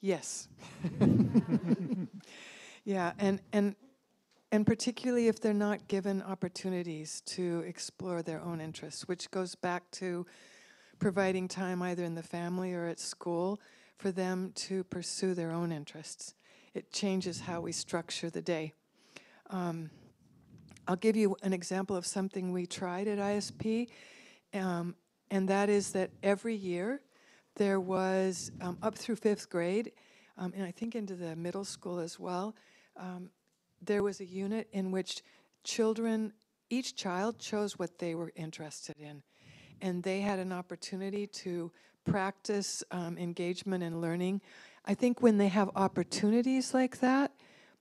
Yes. Yeah, and particularly if they're not given opportunities to explore their own interests, which goes back to providing time either in the family or at school for them to pursue their own interests. It changes how we structure the day. I'll give you an example of something we tried at ISP, and that is that every year there was, up through 5th grade, and I think into the middle school as well, there was a unit in which each child chose what they were interested in. And they had an opportunity to practice engagement and learning. I think when they have opportunities like that,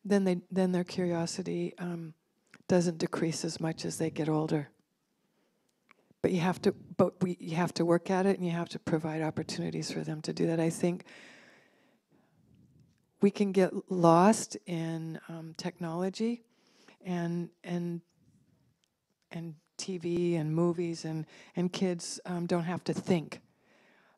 then their curiosity doesn't decrease as much as they get older. But you have to work at it, and you have to provide opportunities for them to do that. I think we can get lost in technology and TV and movies, and kids don't have to think.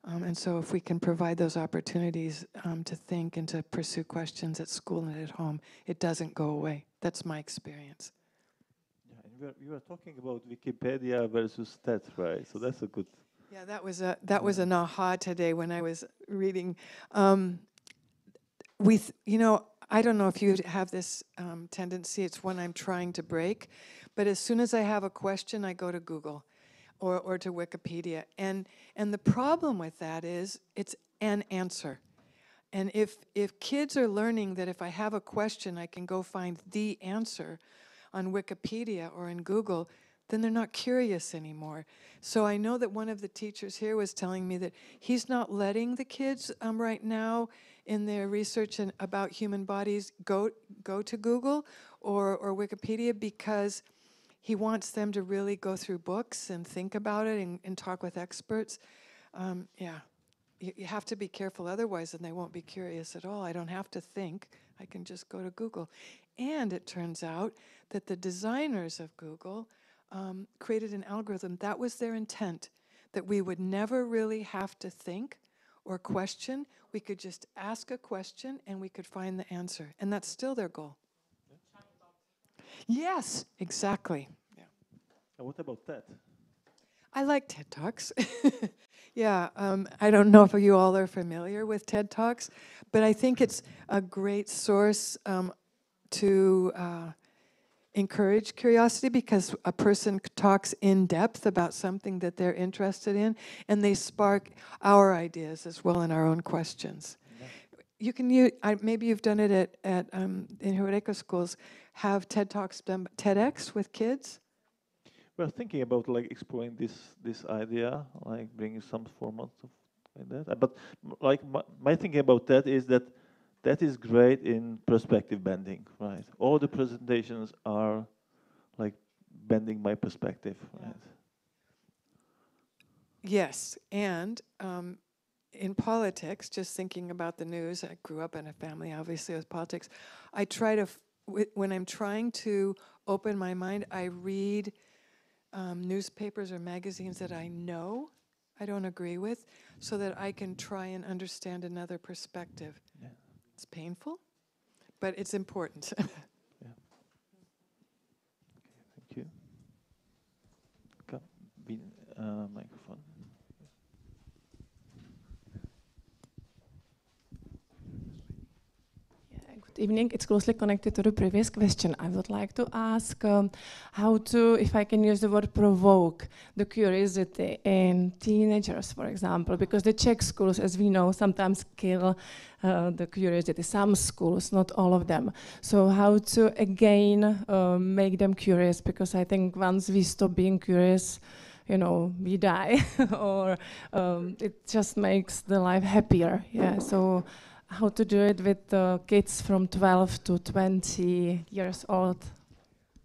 And so if we can provide those opportunities to think and to pursue questions at school and at home, it doesn't go away. That's my experience. Yeah, and we were talking about Wikipedia versus TED, right? So that's a good... Yeah, that was an aha today when I was reading. I don't know if you have this tendency. It's one I'm trying to break. But as soon as I have a question, I go to Google or to Wikipedia. And the problem with that is it's an answer. And if kids are learning that if I have a question, I can go find the answer on Wikipedia or in Google, then they're not curious anymore. So I know that one of the teachers here was telling me that he's not letting the kids right now in their research about human bodies go to Google or Wikipedia, because he wants them to really go through books and think about it and talk with experts. You have to be careful, otherwise then they won't be curious at all. I don't have to think, I can just go to Google. And it turns out that the designers of Google created an algorithm. That was their intent, that we would never really have to think or question. We could just ask a question and we could find the answer. And that's still their goal. Yes, exactly. Yeah. And what about TED? I like TED Talks. Yeah, I don't know if you all are familiar with TED Talks, but I think it's a great source to encourage curiosity, because a person talks in depth about something that they're interested in, and they spark our ideas as well and our own questions. Yeah. You can use, maybe you've done it at in Heuréka schools, have TED Talks done, TEDx with kids? We're thinking about like exploring this idea, like bringing some format of like that. But like my thinking about that is that is great in perspective bending, right? All the presentations are like bending my perspective, right? Yes, and in politics, just thinking about the news, I grew up in a family, obviously, with politics. I try to, when I'm trying to open my mind, I read newspapers or magazines that I know I don't agree with, so that I can try and understand another perspective. Yeah. It's painful, but it's important. Yeah. Okay, thank you. Microphone. Good evening. It's closely connected to the previous question. I would like to ask how to, if I can use the word provoke, the curiosity in teenagers, for example, because the Czech schools, as we know, sometimes kill the curiosity. Some schools, not all of them. So how to again make them curious, because I think once we stop being curious, we die, or it just makes the life happier. Yeah. So how to do it with kids from 12 to 20 years old?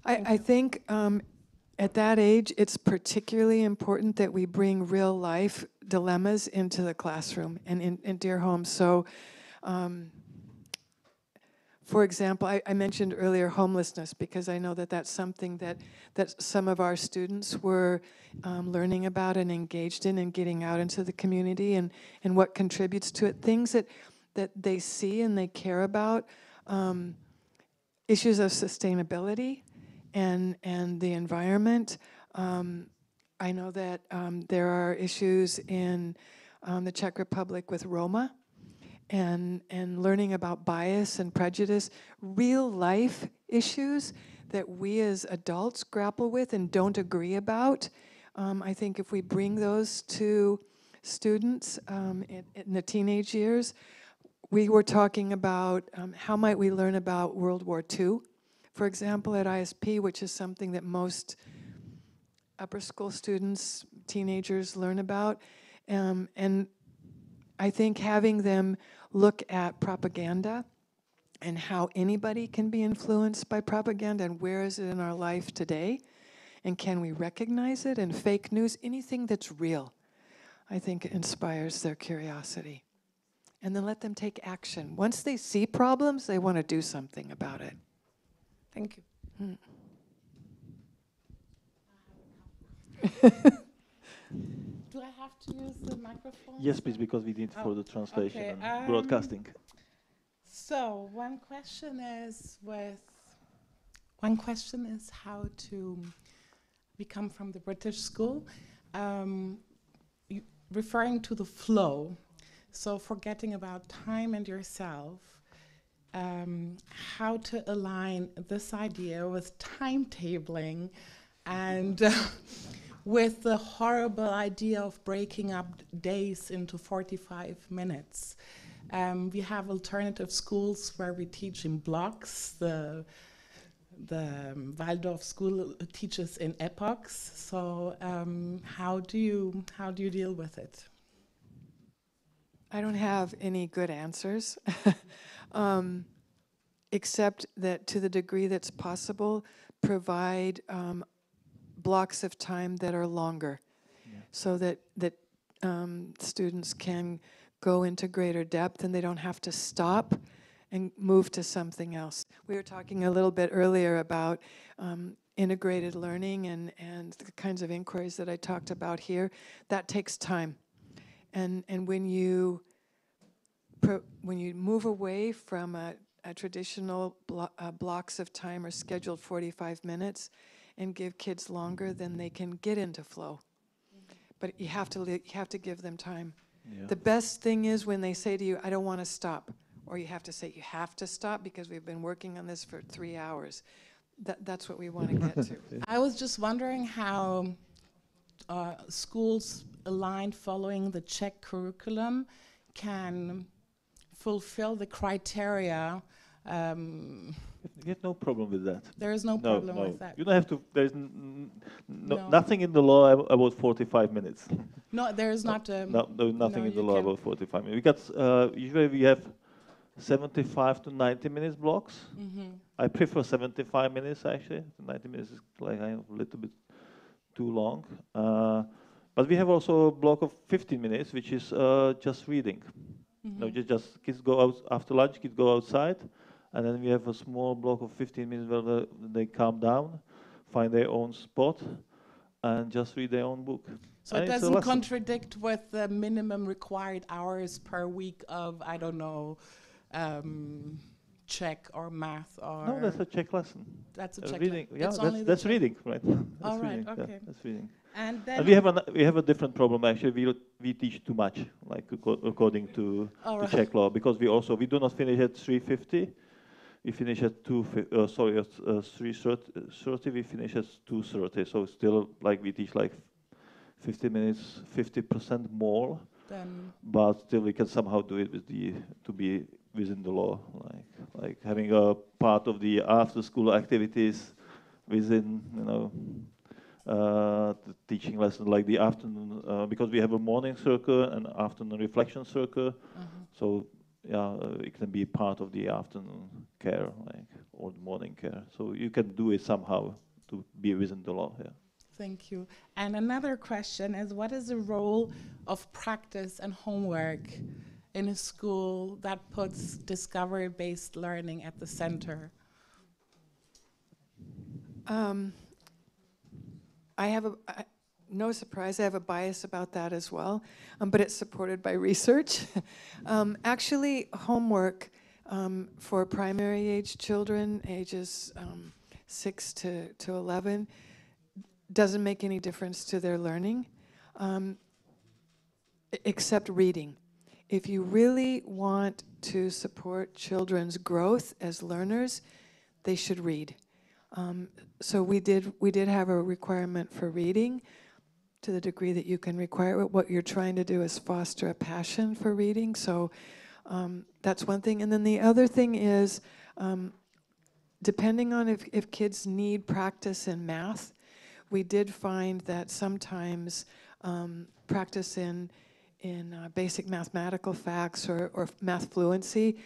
I think at that age, it's particularly important that we bring real life dilemmas into the classroom and into your home. So, for example, I mentioned earlier homelessness, because I know that that's something that some of our students were learning about and engaged in, and getting out into the community and what contributes to it. Things that they see and they care about issues of sustainability and the environment. I know that there are issues in the Czech Republic with Roma and learning about bias and prejudice, real life issues that we as adults grapple with and don't agree about. I think if we bring those to students in the teenage years, we were talking about how might we learn about World War II, for example, at ISP, which is something that most upper school students, teenagers learn about. And I think having them look at propaganda and how anybody can be influenced by propaganda and where is it in our life today, and can we recognize it, and fake news, anything that's real, I think inspires their curiosity. And then let them take action. Once they see problems, they want to do something about it. Thank you. Do I have to use the microphone? Yes, please, because we need for the translation okay, and broadcasting. So one question is how to become from the British school, referring to the flow. So forgetting about time and yourself, how to align this idea with timetabling and with the horrible idea of breaking up days into 45 minutes. We have alternative schools where we teach in blocks. The Waldorf school teaches in epochs. So how do you deal with it? I don't have any good answers, except that to the degree that's possible, provide blocks of time that are longer, so that students can go into greater depth and they don't have to stop and move to something else. We were talking a little bit earlier about integrated learning and the kinds of inquiries that I talked about here. That takes time. And when you move away from a traditional blocks of time or scheduled 45 minutes and give kids longer, then they can get into flow. But you have to give them time. Yeah. The best thing is when they say to you, I don't want to stop. Or you have to say, you have to stop because we've been working on this for 3 hours. That's what we want to get to. I was just wondering how schools aligned following the Czech curriculum can fulfill the criteria. You have no problem with that. There is no problem with that. You don't have to. There is nothing in the law about 45 minutes. No, there is not. Nothing in the law about 45 minutes. Because usually we have 75 to 90 minutes blocks. Mm-hmm. I prefer 75 minutes actually. 90 minutes is like a little bit too long. But we have also a block of 15 minutes, which is just reading. Mm-hmm. No, just kids go out after lunch. Kids go outside, and then we have a small block of 15 minutes where they calm down, find their own spot, and just read their own book. So it doesn't contradict with the minimum required hours per week of, I don't know, Czech or math or... No, that's a Czech lesson. That's a Czech reading. lesson. Yeah, that's reading, right? All right, reading. okay. Yeah, that's reading. And then we have a different problem actually. We teach too much, like according to the Czech law, because we do not finish at 3:50. We finish at 3:30. We finish at 2:30. So still, like we teach like 50 minutes, 50% more. But still, we can somehow do it with to be within the law, like having a part of the after-school activities within, the teaching lesson, like the afternoon, because we have a morning circle and afternoon reflection circle. Mm-hmm. So it can be part of the afternoon care, or the morning care. So you can do it somehow to be within the law. Yeah. Thank you. And another question is, what is the role of practice and homework in a school that puts discovery-based learning at the center? no surprise, I have a bias about that as well, but it's supported by research. Actually, homework for primary age children, ages 6 to 11, doesn't make any difference to their learning, except reading. If you really want to support children's growth as learners, they should read. So we did have a requirement for reading, to the degree that you can require it. What you're trying to do is foster a passion for reading. So that's one thing. And then the other thing is, depending on if kids need practice in math, we did find that sometimes practice in basic mathematical facts or math fluency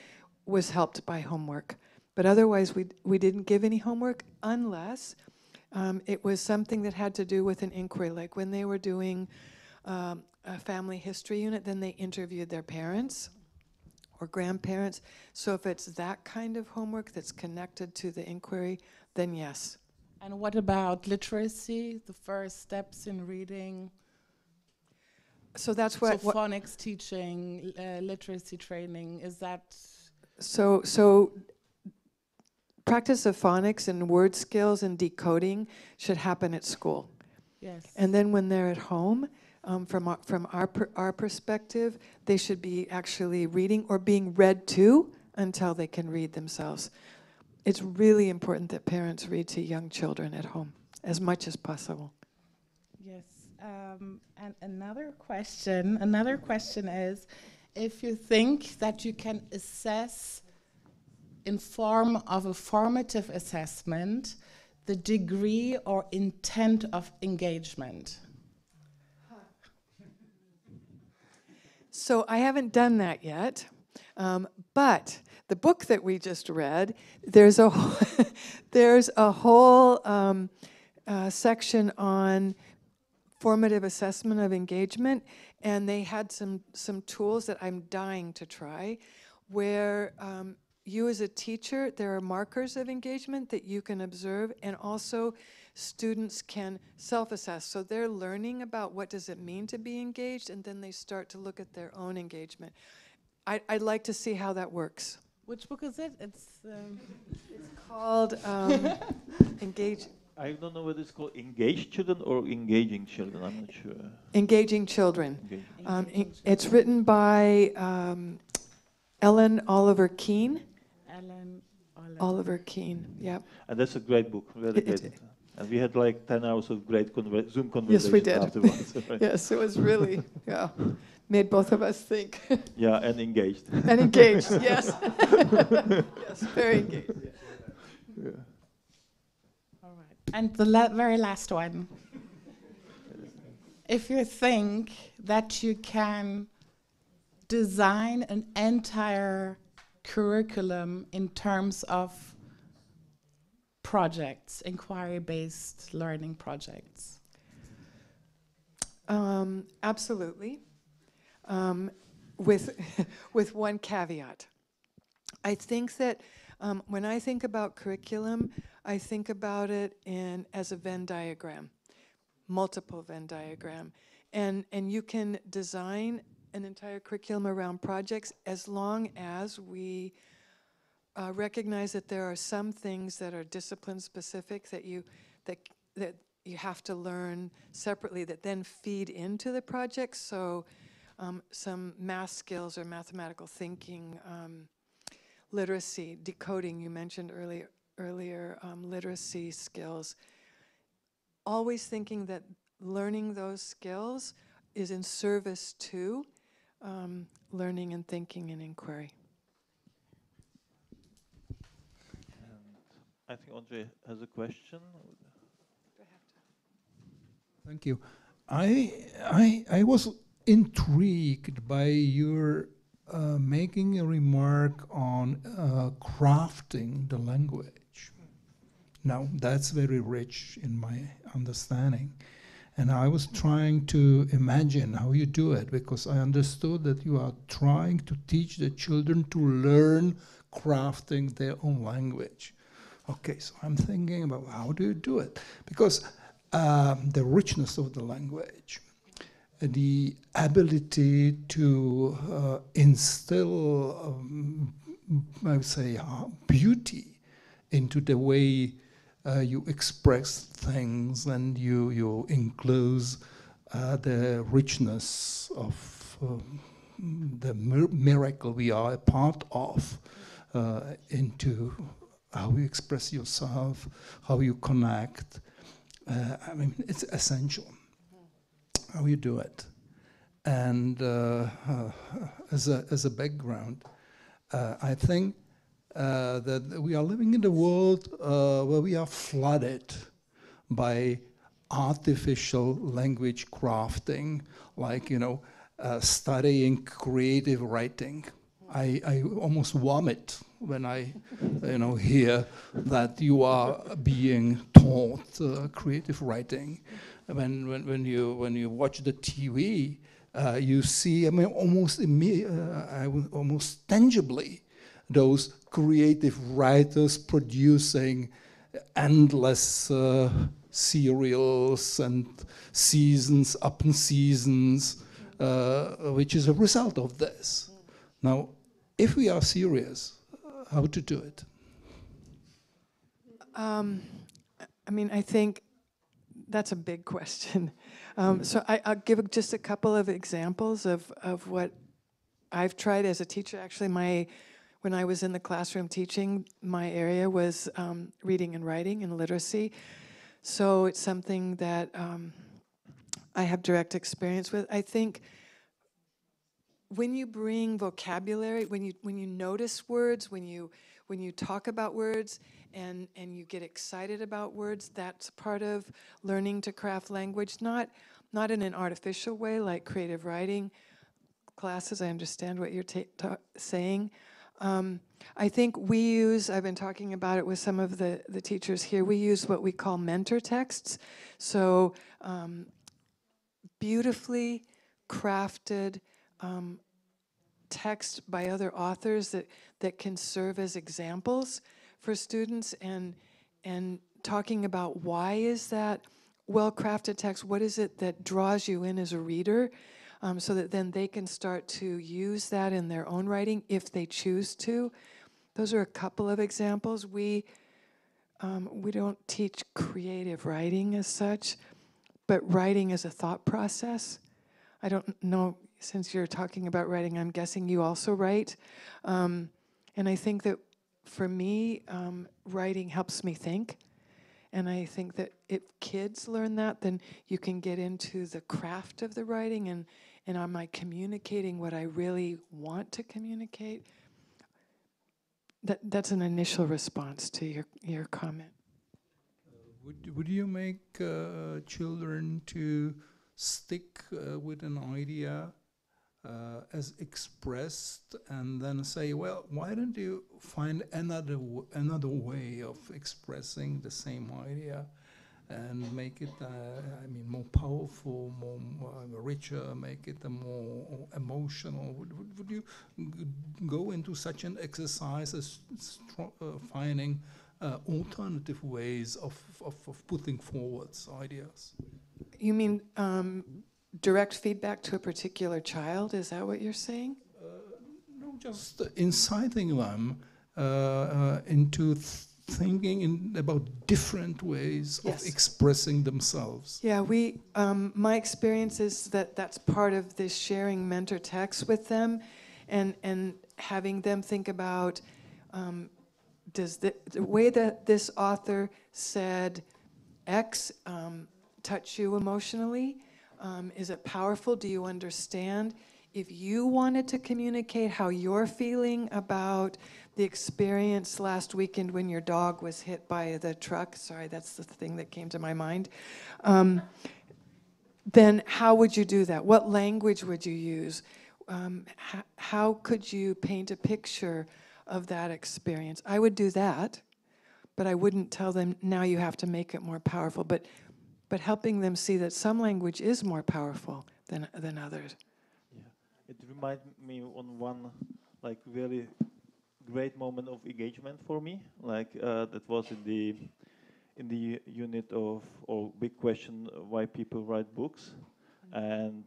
was helped by homework. But otherwise, we didn't give any homework unless it was something that had to do with an inquiry. Like when they were doing a family history unit, then they interviewed their parents or grandparents. So if it's that kind of homework that's connected to the inquiry, then yes. And what about literacy, the first steps in reading? So that's what phonics teaching, literacy training, is that? So practice of phonics and word skills and decoding should happen at school. Yes. And then when they're at home, from our perspective, they should be actually reading or being read to until they can read themselves. It's really important that parents read to young children at home as much as possible. Yes. And another question is, if you think that you can assess in form of a formative assessment the degree or intent of engagement. So I haven't done that yet, but the book that we just read, there's a whole section on formative assessment of engagement, and they had some tools that I'm dying to try, where you as a teacher, there are markers of engagement that you can observe, and also students can self-assess. So they're learning about what does it mean to be engaged, and then they start to look at their own engagement. I'd like to see how that works. Which book is it? It's called Engage. I don't know whether it's called Engaged Children or Engaging Children. I'm not sure. Engaging Children. It's written by Ellen Oliver Keene. Oliver Keene, yeah. And that's a great book, really great. And we had like 10 hours of great Zoom conversations. Yes, we did. Afterwards. Yes, it was really, yeah, made both of us think. Yeah, and engaged. And engaged, yes. Yes, very engaged. Yeah. All right. And the very last one. If you think that you can design an entire curriculum in terms of projects, inquiry-based learning projects? Absolutely, with one caveat. I think that when I think about curriculum, I think about it as a Venn diagram, multiple Venn diagram, and you can design an entire curriculum around projects as long as we recognize that there are some things that are discipline specific that you have to learn separately that then feed into the project. So some math skills or mathematical thinking, literacy, decoding, you mentioned earlier literacy skills. Always thinking that learning those skills is in service to learning and thinking and inquiry. I think Andre has a question. Thank you. I was intrigued by your making a remark on crafting the language. Now, that's very rich in my understanding. And I was trying to imagine how you do it, because I understood that you are trying to teach the children to learn crafting their own language. Okay, so I'm thinking about how do you do it? Because the richness of the language, the ability to instill, I would say, beauty into the way you express things, and you enclose the richness of the miracle we are a part of into how you express yourself, how you connect. I mean, it's essential how you do it. And as a background, I think that we are living in a world where we are flooded by artificial language crafting, like, studying creative writing. I almost vomit when I hear that you are being taught creative writing. When you watch the TV, you see, I mean, almost tangibly, those creative writers producing endless serials and seasons upon seasons, which is a result of this. Now, if we are serious, how to do it? I mean, I think that's a big question. So I'll give just a couple of examples of what I've tried as a teacher. Actually, when I was in the classroom teaching, my area was reading and writing and literacy. So it's something that I have direct experience with. I think when you bring vocabulary, when you notice words, when you talk about words, and you get excited about words, that's part of learning to craft language. Not in an artificial way like creative writing classes. I understand what you're saying. I think I've been talking about it with some of the teachers here, we use what we call mentor texts. So beautifully crafted text by other authors that can serve as examples for students, and talking about why is that well-crafted text, what is it that draws you in as a reader, so that then they can start to use that in their own writing if they choose to. Those are a couple of examples. We don't teach creative writing as such, but writing is a thought process. I don't know, since you're talking about writing, I'm guessing you also write. And I think that for me, writing helps me think. And I think that if kids learn that, then you can get into the craft of the writing, and am I communicating what I really want to communicate? That's an initial response to your comment. Would you make children to stick with an idea as expressed, and then say, well, why don't you find another way of expressing the same idea and make it, more powerful, more richer, make it more emotional? Would you go into such an exercise as finding alternative ways of putting forward ideas? You mean direct feedback to a particular child? Is that what you're saying? No, just inciting them into thinking about different ways of expressing themselves. Yeah, my experience is that that's part of this sharing mentor text with them, and having them think about, does the way that this author said X touch you emotionally? Is it powerful? Do you understand? If you wanted to communicate how you're feeling about the experience last weekend when your dog was hit by the truck, sorry, that's the thing that came to my mind, then how would you do that? What language would you use? How could you paint a picture of that experience? I would do that, but I wouldn't tell them, now you have to make it more powerful. But helping them see that some language is more powerful than others. Yeah, it reminds me on one really great moment of engagement for me. That was in in the unit of, or big question, why people write books. And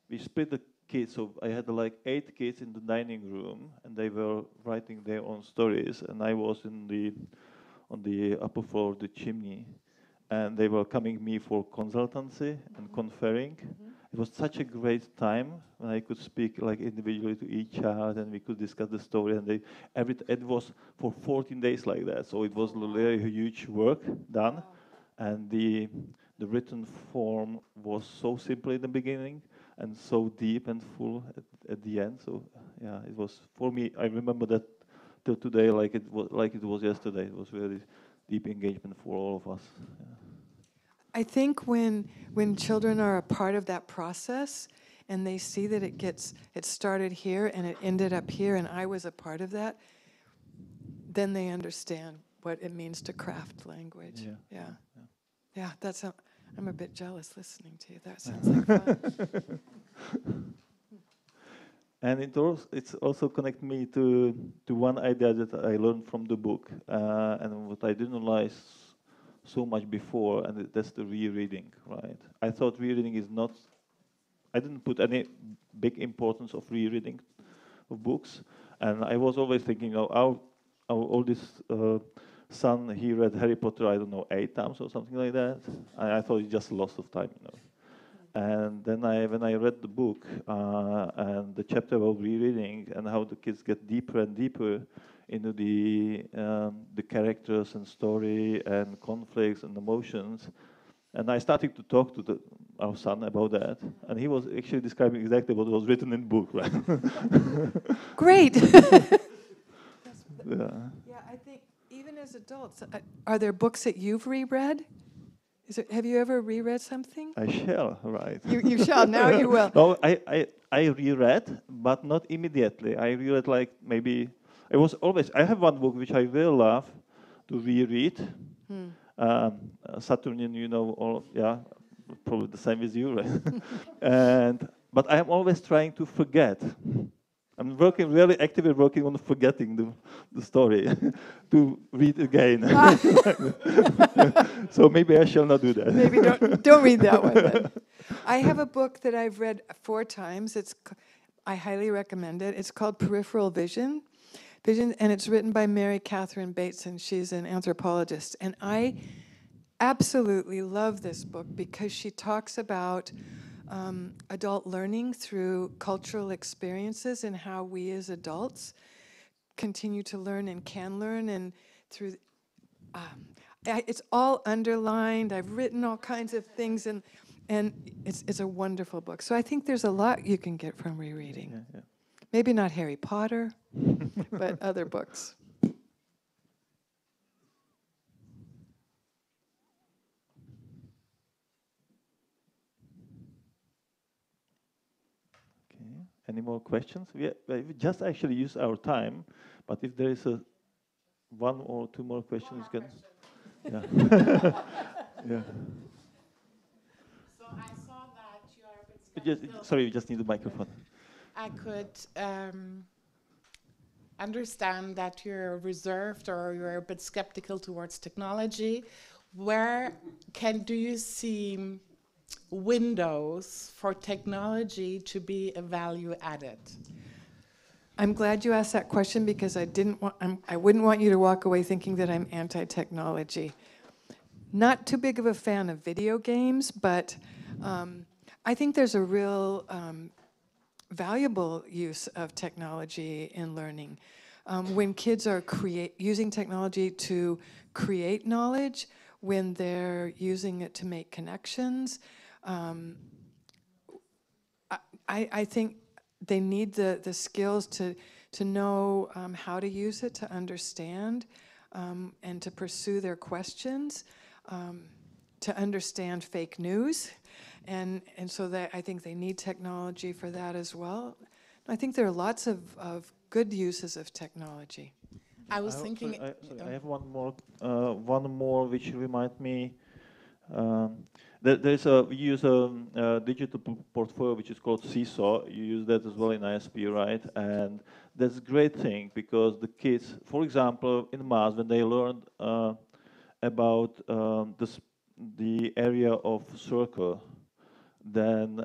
we split the kids, so I had like 8 kids in the dining room, and they were writing their own stories, and I was on the upper floor of the chimney, and they were coming me for consultancy and conferring. It was such a great time when I could speak like individually to each child, and we could discuss the story. And it was for 14 days like that, so it was really huge work done, and the written form was so simple in the beginning and so deep and full at the end. So yeah, it was for me. I remember that till today, like it was yesterday. It was really deep engagement for all of us. Yeah. I think when children are a part of that process and they see that it started here and it ended up here and I was a part of that, then they understand what it means to craft language. Yeah. I'm a bit jealous listening to you. That sounds like fun. And it's also connect me to one idea that I learned from the book, and what I didn't realize so much before, and that's the rereading, right? I thought rereading is not, I didn't put any big importance of rereading of books, and I was always thinking, our oldest son, he read Harry Potter, I don't know, 8 times or something like that, and I thought it's just a loss of time, you know. And then when I read the book and the chapter about rereading and how the kids get deeper and deeper into the characters and story and conflicts and emotions, and I started to talk to our son about that, and he was actually describing exactly what was written in the book, right? Great. Yeah, I think even as adults, are there books that you've reread? Have you ever reread something? I shall, right. You shall, now you will. No, I reread, but not immediately. I reread like maybe, I have one book which I will love to reread. Saturnian, you know, probably the same as you, right? But I am always trying to forget. I'm really actively working on forgetting the story to read again. So maybe I shall not do that. Maybe don't read that one then. I have a book that I've read 4 times. I highly recommend it. It's called Peripheral Vision, and it's written by Mary Catherine Bateson. She's an anthropologist. And I absolutely love this book because she talks about adult learning through cultural experiences and how we as adults continue to learn and can learn, and through it's all underlined. I've written all kinds of things, and it's a wonderful book. So I think there's a lot you can get from rereading. Yeah. Maybe not Harry Potter, but other books. Any more questions? We just actually use our time, but if there is 1 or 2 more questions, you can. Yeah. Yeah. So I saw that you are a bit skeptical. Sorry, we just need the microphone. I could understand that you're reserved or you're a bit skeptical towards technology. Where do you see windows for technology to be a value added? I'm glad you asked that question because I wouldn't want you to walk away thinking that I'm anti-technology. Not too big of a fan of video games, but I think there's a real valuable use of technology in learning. When kids are using technology to create knowledge, when they're using it to make connections, I think they need the skills to know how to use it, to understand, and to pursue their questions, to understand fake news. And so that I think they need technology for that as well. I think there are lots of good uses of technology. I was thinking... I have one more which reminds me. We use a digital portfolio which is called Seesaw. You use that as well in ISP, right? And that's a great thing because the kids, for example, in math, when they learned about the area of circle, then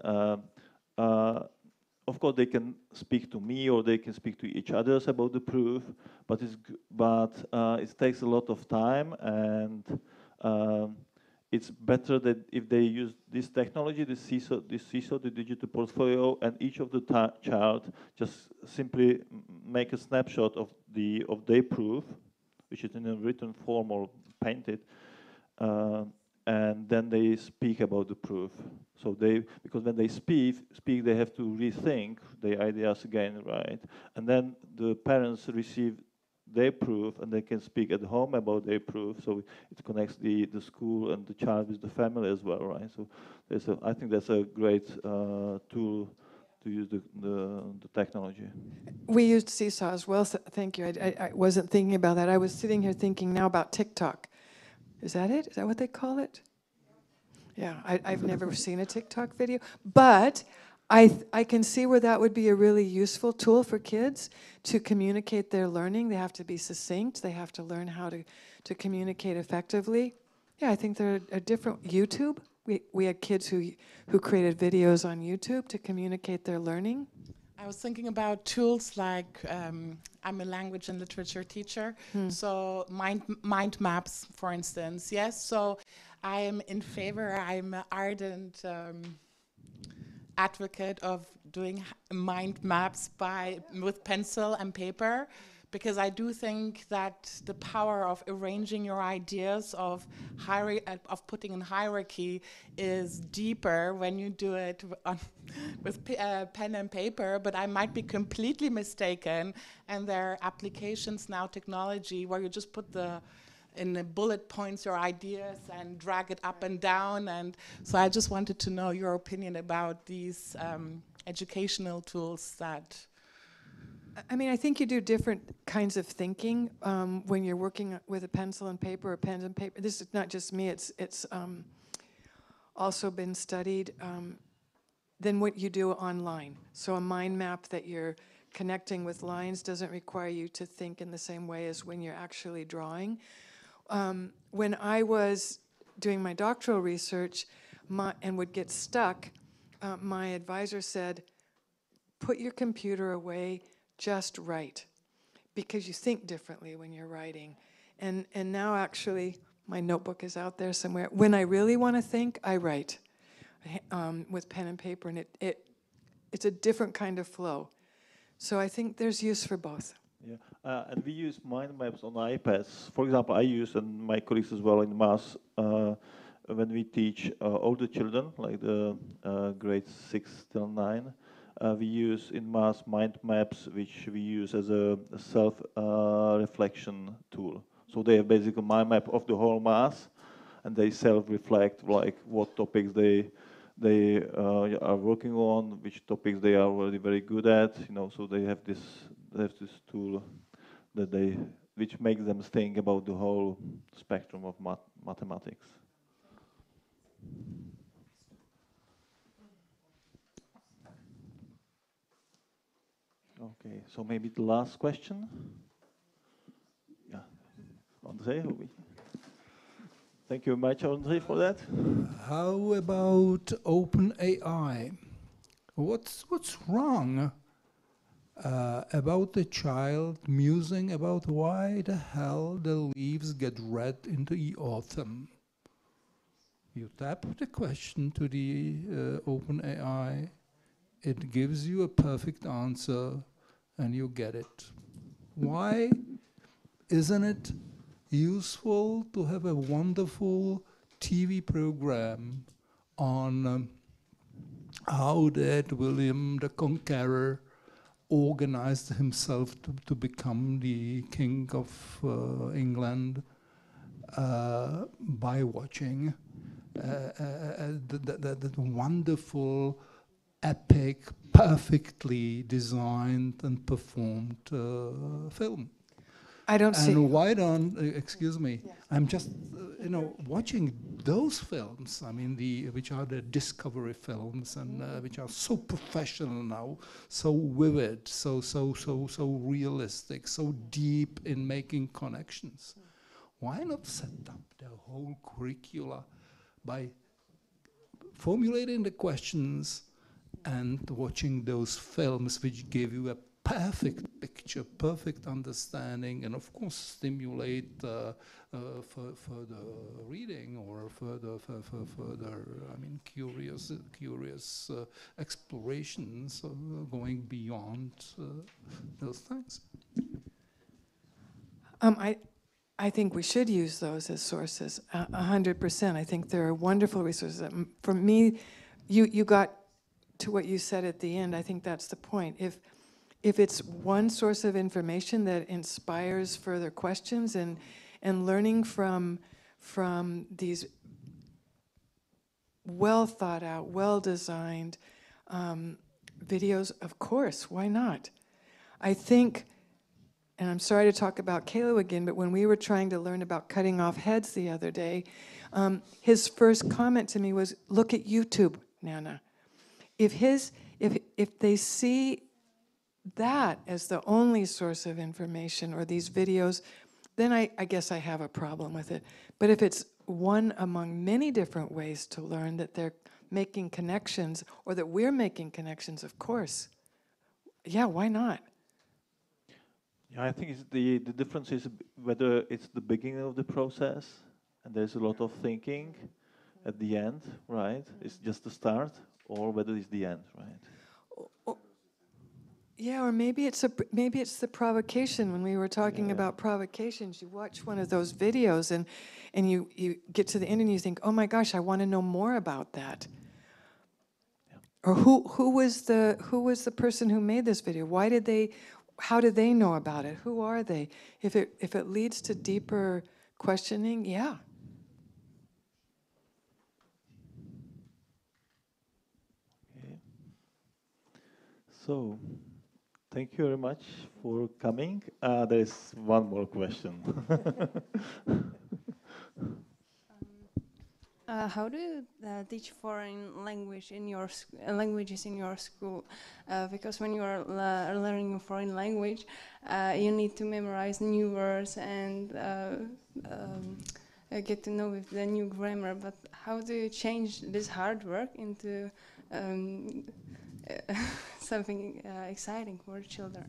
of course they can speak to me or they can speak to each other about the proof, but it takes a lot of time, and it's better that if they use this technology, the seesaw, the digital portfolio, and each of the child just simply make a snapshot of their proof, which is in a written form or painted, and then they speak about the proof. So because when they speak, they have to rethink their ideas again, right? And then the parents receive their proof, and they can speak at home about their proof. So it connects the school and the child with the family as well, right? So I think that's a great tool to use the technology. We used Seesaw as well. So thank you. I wasn't thinking about that. I was sitting here thinking now about TikTok. Is that it? Is that what they call it? Yeah, I've never seen a TikTok video, but I can see where that would be a really useful tool for kids to communicate their learning. They have to be succinct. They have to learn how to communicate effectively. Yeah, I think there are different. YouTube. We had kids who created videos on YouTube to communicate their learning. I was thinking about tools like, I'm a language and literature teacher, so mind maps, for instance, yes. So I am in favor, I'm an ardent advocate of doing mind maps with pencil and paper, because I do think that the power of arranging your ideas, of putting in hierarchy, is deeper when you do it with pen and paper. But I might be completely mistaken, and there are applications now, technology, where you just put in the bullet points your ideas and drag it up and down. And so I just wanted to know your opinion about these educational tools that... I mean, I think you do different kinds of thinking when you're working with a pencil and paper or pen and paper. This is not just me, it's also been studied than what you do online. So a mind map that you're connecting with lines doesn't require you to think in the same way as when you're actually drawing. When I was doing my doctoral research and would get stuck, my advisor said, put your computer away, just write, because you think differently when you're writing. And now actually, my notebook is out there somewhere. When I really want to think, I write with pen and paper, and it's a different kind of flow. So I think there's use for both. Yeah, and we use mind maps on iPads. For example, I use, and my colleagues as well in maths, when we teach older children, like the grades 6 till 9, we use in maths mind maps, which we use as a self-reflection tool. So they have basically a mind map of the whole maths, and they self-reflect like what topics they are working on, which topics they are already very good at. You know, so they have this tool that which makes them think about the whole spectrum of mathematics. Okay, so maybe the last question. Yeah, André. Thank you very much, André, for that. How about OpenAI? What's wrong about the child musing about why the hell the leaves get red in the autumn? You tap the question to the OpenAI, it gives you a perfect answer, and you get it. Why isn't it useful to have a wonderful TV program on how that William the Conqueror organized himself to become the king of England by watching that wonderful, epic, perfectly designed and performed film? I don't see. And why don't, excuse me, Yes. I'm just, watching those films, I mean, which are the Discovery films, and which are so professional now, so vivid, so realistic, so deep in making connections. why not set up the whole curricula by formulating the questions and watching those films which give you a perfect picture, perfect understanding, and of course stimulate further reading or further, I mean, curious explorations going beyond those things. I think we should use those as sources, 100%. I think they're wonderful resources. For me, you got to what you said at the end. I think that's the point. If it's one source of information that inspires further questions and learning from these well thought out, well designed videos, of course, why not? I think, and I'm sorry to talk about Kalo again, but when we were trying to learn about cutting off heads the other day, his first comment to me was, look at YouTube, Nana. If they see that as the only source of information or these videos, then I guess I have a problem with it. But if it's one among many different ways to learn, that they're making connections or that we're making connections, of course. Yeah, why not? Yeah, I think it's the difference is whether it's the beginning of the process and there's a lot of thinking at the end, right? It's just the start, or whether it's the end, right? Yeah, or maybe it's the provocation. When we were talking about provocations, you watch one of those videos and you get to the end and you think, oh my gosh, I want to know more about that. Yeah. Or who was the person who made this video? How did they know about it? Who are they? If it leads to deeper questioning, yeah. Okay. So, thank you very much for coming. There is one more question. How do you teach foreign languages in your school? Because when you are learning a foreign language, you need to memorize new words and get to know with the new grammar. But how do you change this hard work into something exciting for children?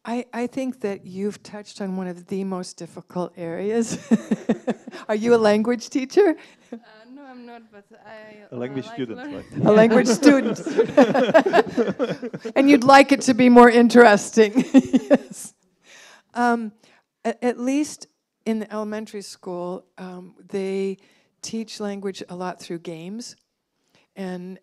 I think that you've touched on one of the most difficult areas. Are you a language teacher? No, I'm not, but a language student, right? A language student. And you'd like it to be more interesting. Yes. At least in the elementary school, they teach language a lot through games and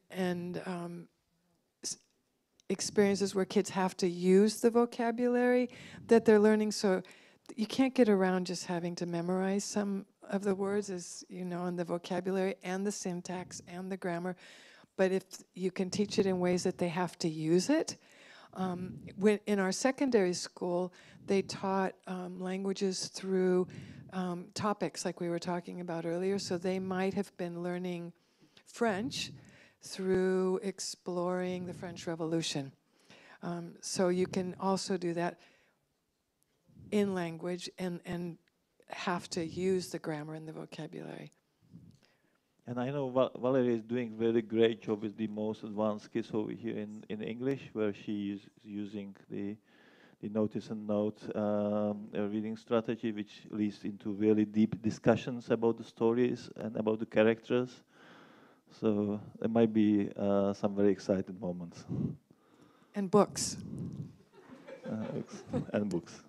experiences where kids have to use the vocabulary that they're learning. So you can't get around just having to memorize some of the words, as you know, and the vocabulary and the syntax and the grammar. But if you can teach it in ways that they have to use it. In our secondary school, they taught languages through topics like we were talking about earlier. So they might have been learning French through exploring the French Revolution. So you can also do that in language and have to use the grammar and the vocabulary. And I know Valerie is doing a very great job with the most advanced kids over here in English, where she is using the notice and note reading strategy, which leads into really deep discussions about the stories and about the characters. So there might be some very exciting moments. And books. And books.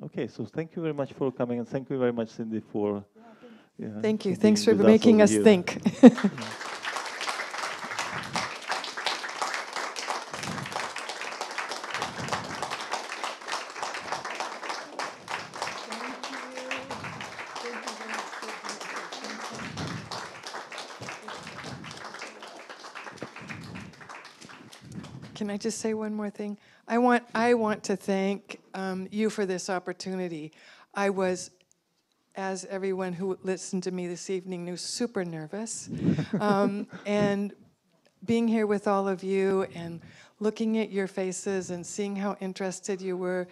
Okay, so thank you very much for coming, and thank you very much, Cindy, for... Thank you. Thanks for making us think. Can I just say one more thing? I want to thank you for this opportunity. I was, as everyone who listened to me this evening knew, super nervous. And being here with all of you and looking at your faces and seeing how interested you were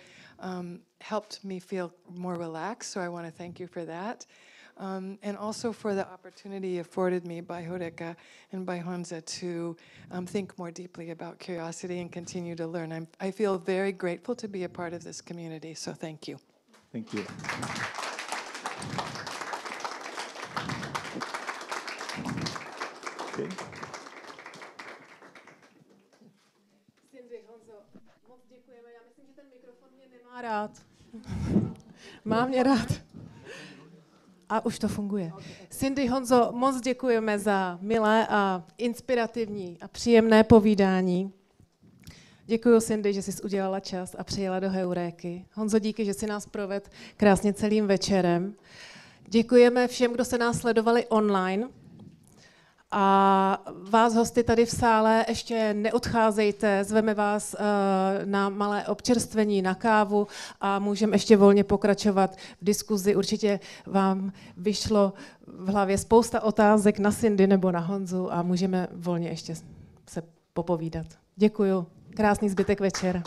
helped me feel more relaxed, so I want to thank you for that. And also for the opportunity afforded me by Heuréka and by Honza to think more deeply about curiosity and continue to learn. I feel very grateful to be a part of this community, so thank you. Thank you. Okay. Cindy, Honzo, moc děkujeme. Já myslím, že ten mikrofon mě nemá rád. Má mě rád. A už to funguje. Cindy, Honzo, moc děkujeme za milé a inspirativní a příjemné povídání. Děkuji, Cindy, že jsi udělala čas a přijela do Heuréky. Honzo, díky, že jsi nás provedl krásně celým večerem. Děkujeme všem, kdo se nás sledovali online. A vás, hosty tady v sále, ještě neodcházejte, zveme vás na malé občerstvení, na kávu a můžeme ještě volně pokračovat v diskuzi. Určitě vám vyšlo v hlavě spousta otázek na Cindy nebo na Honzu a můžeme volně ještě se popovídat. Děkuju. Krásný zbytek večera.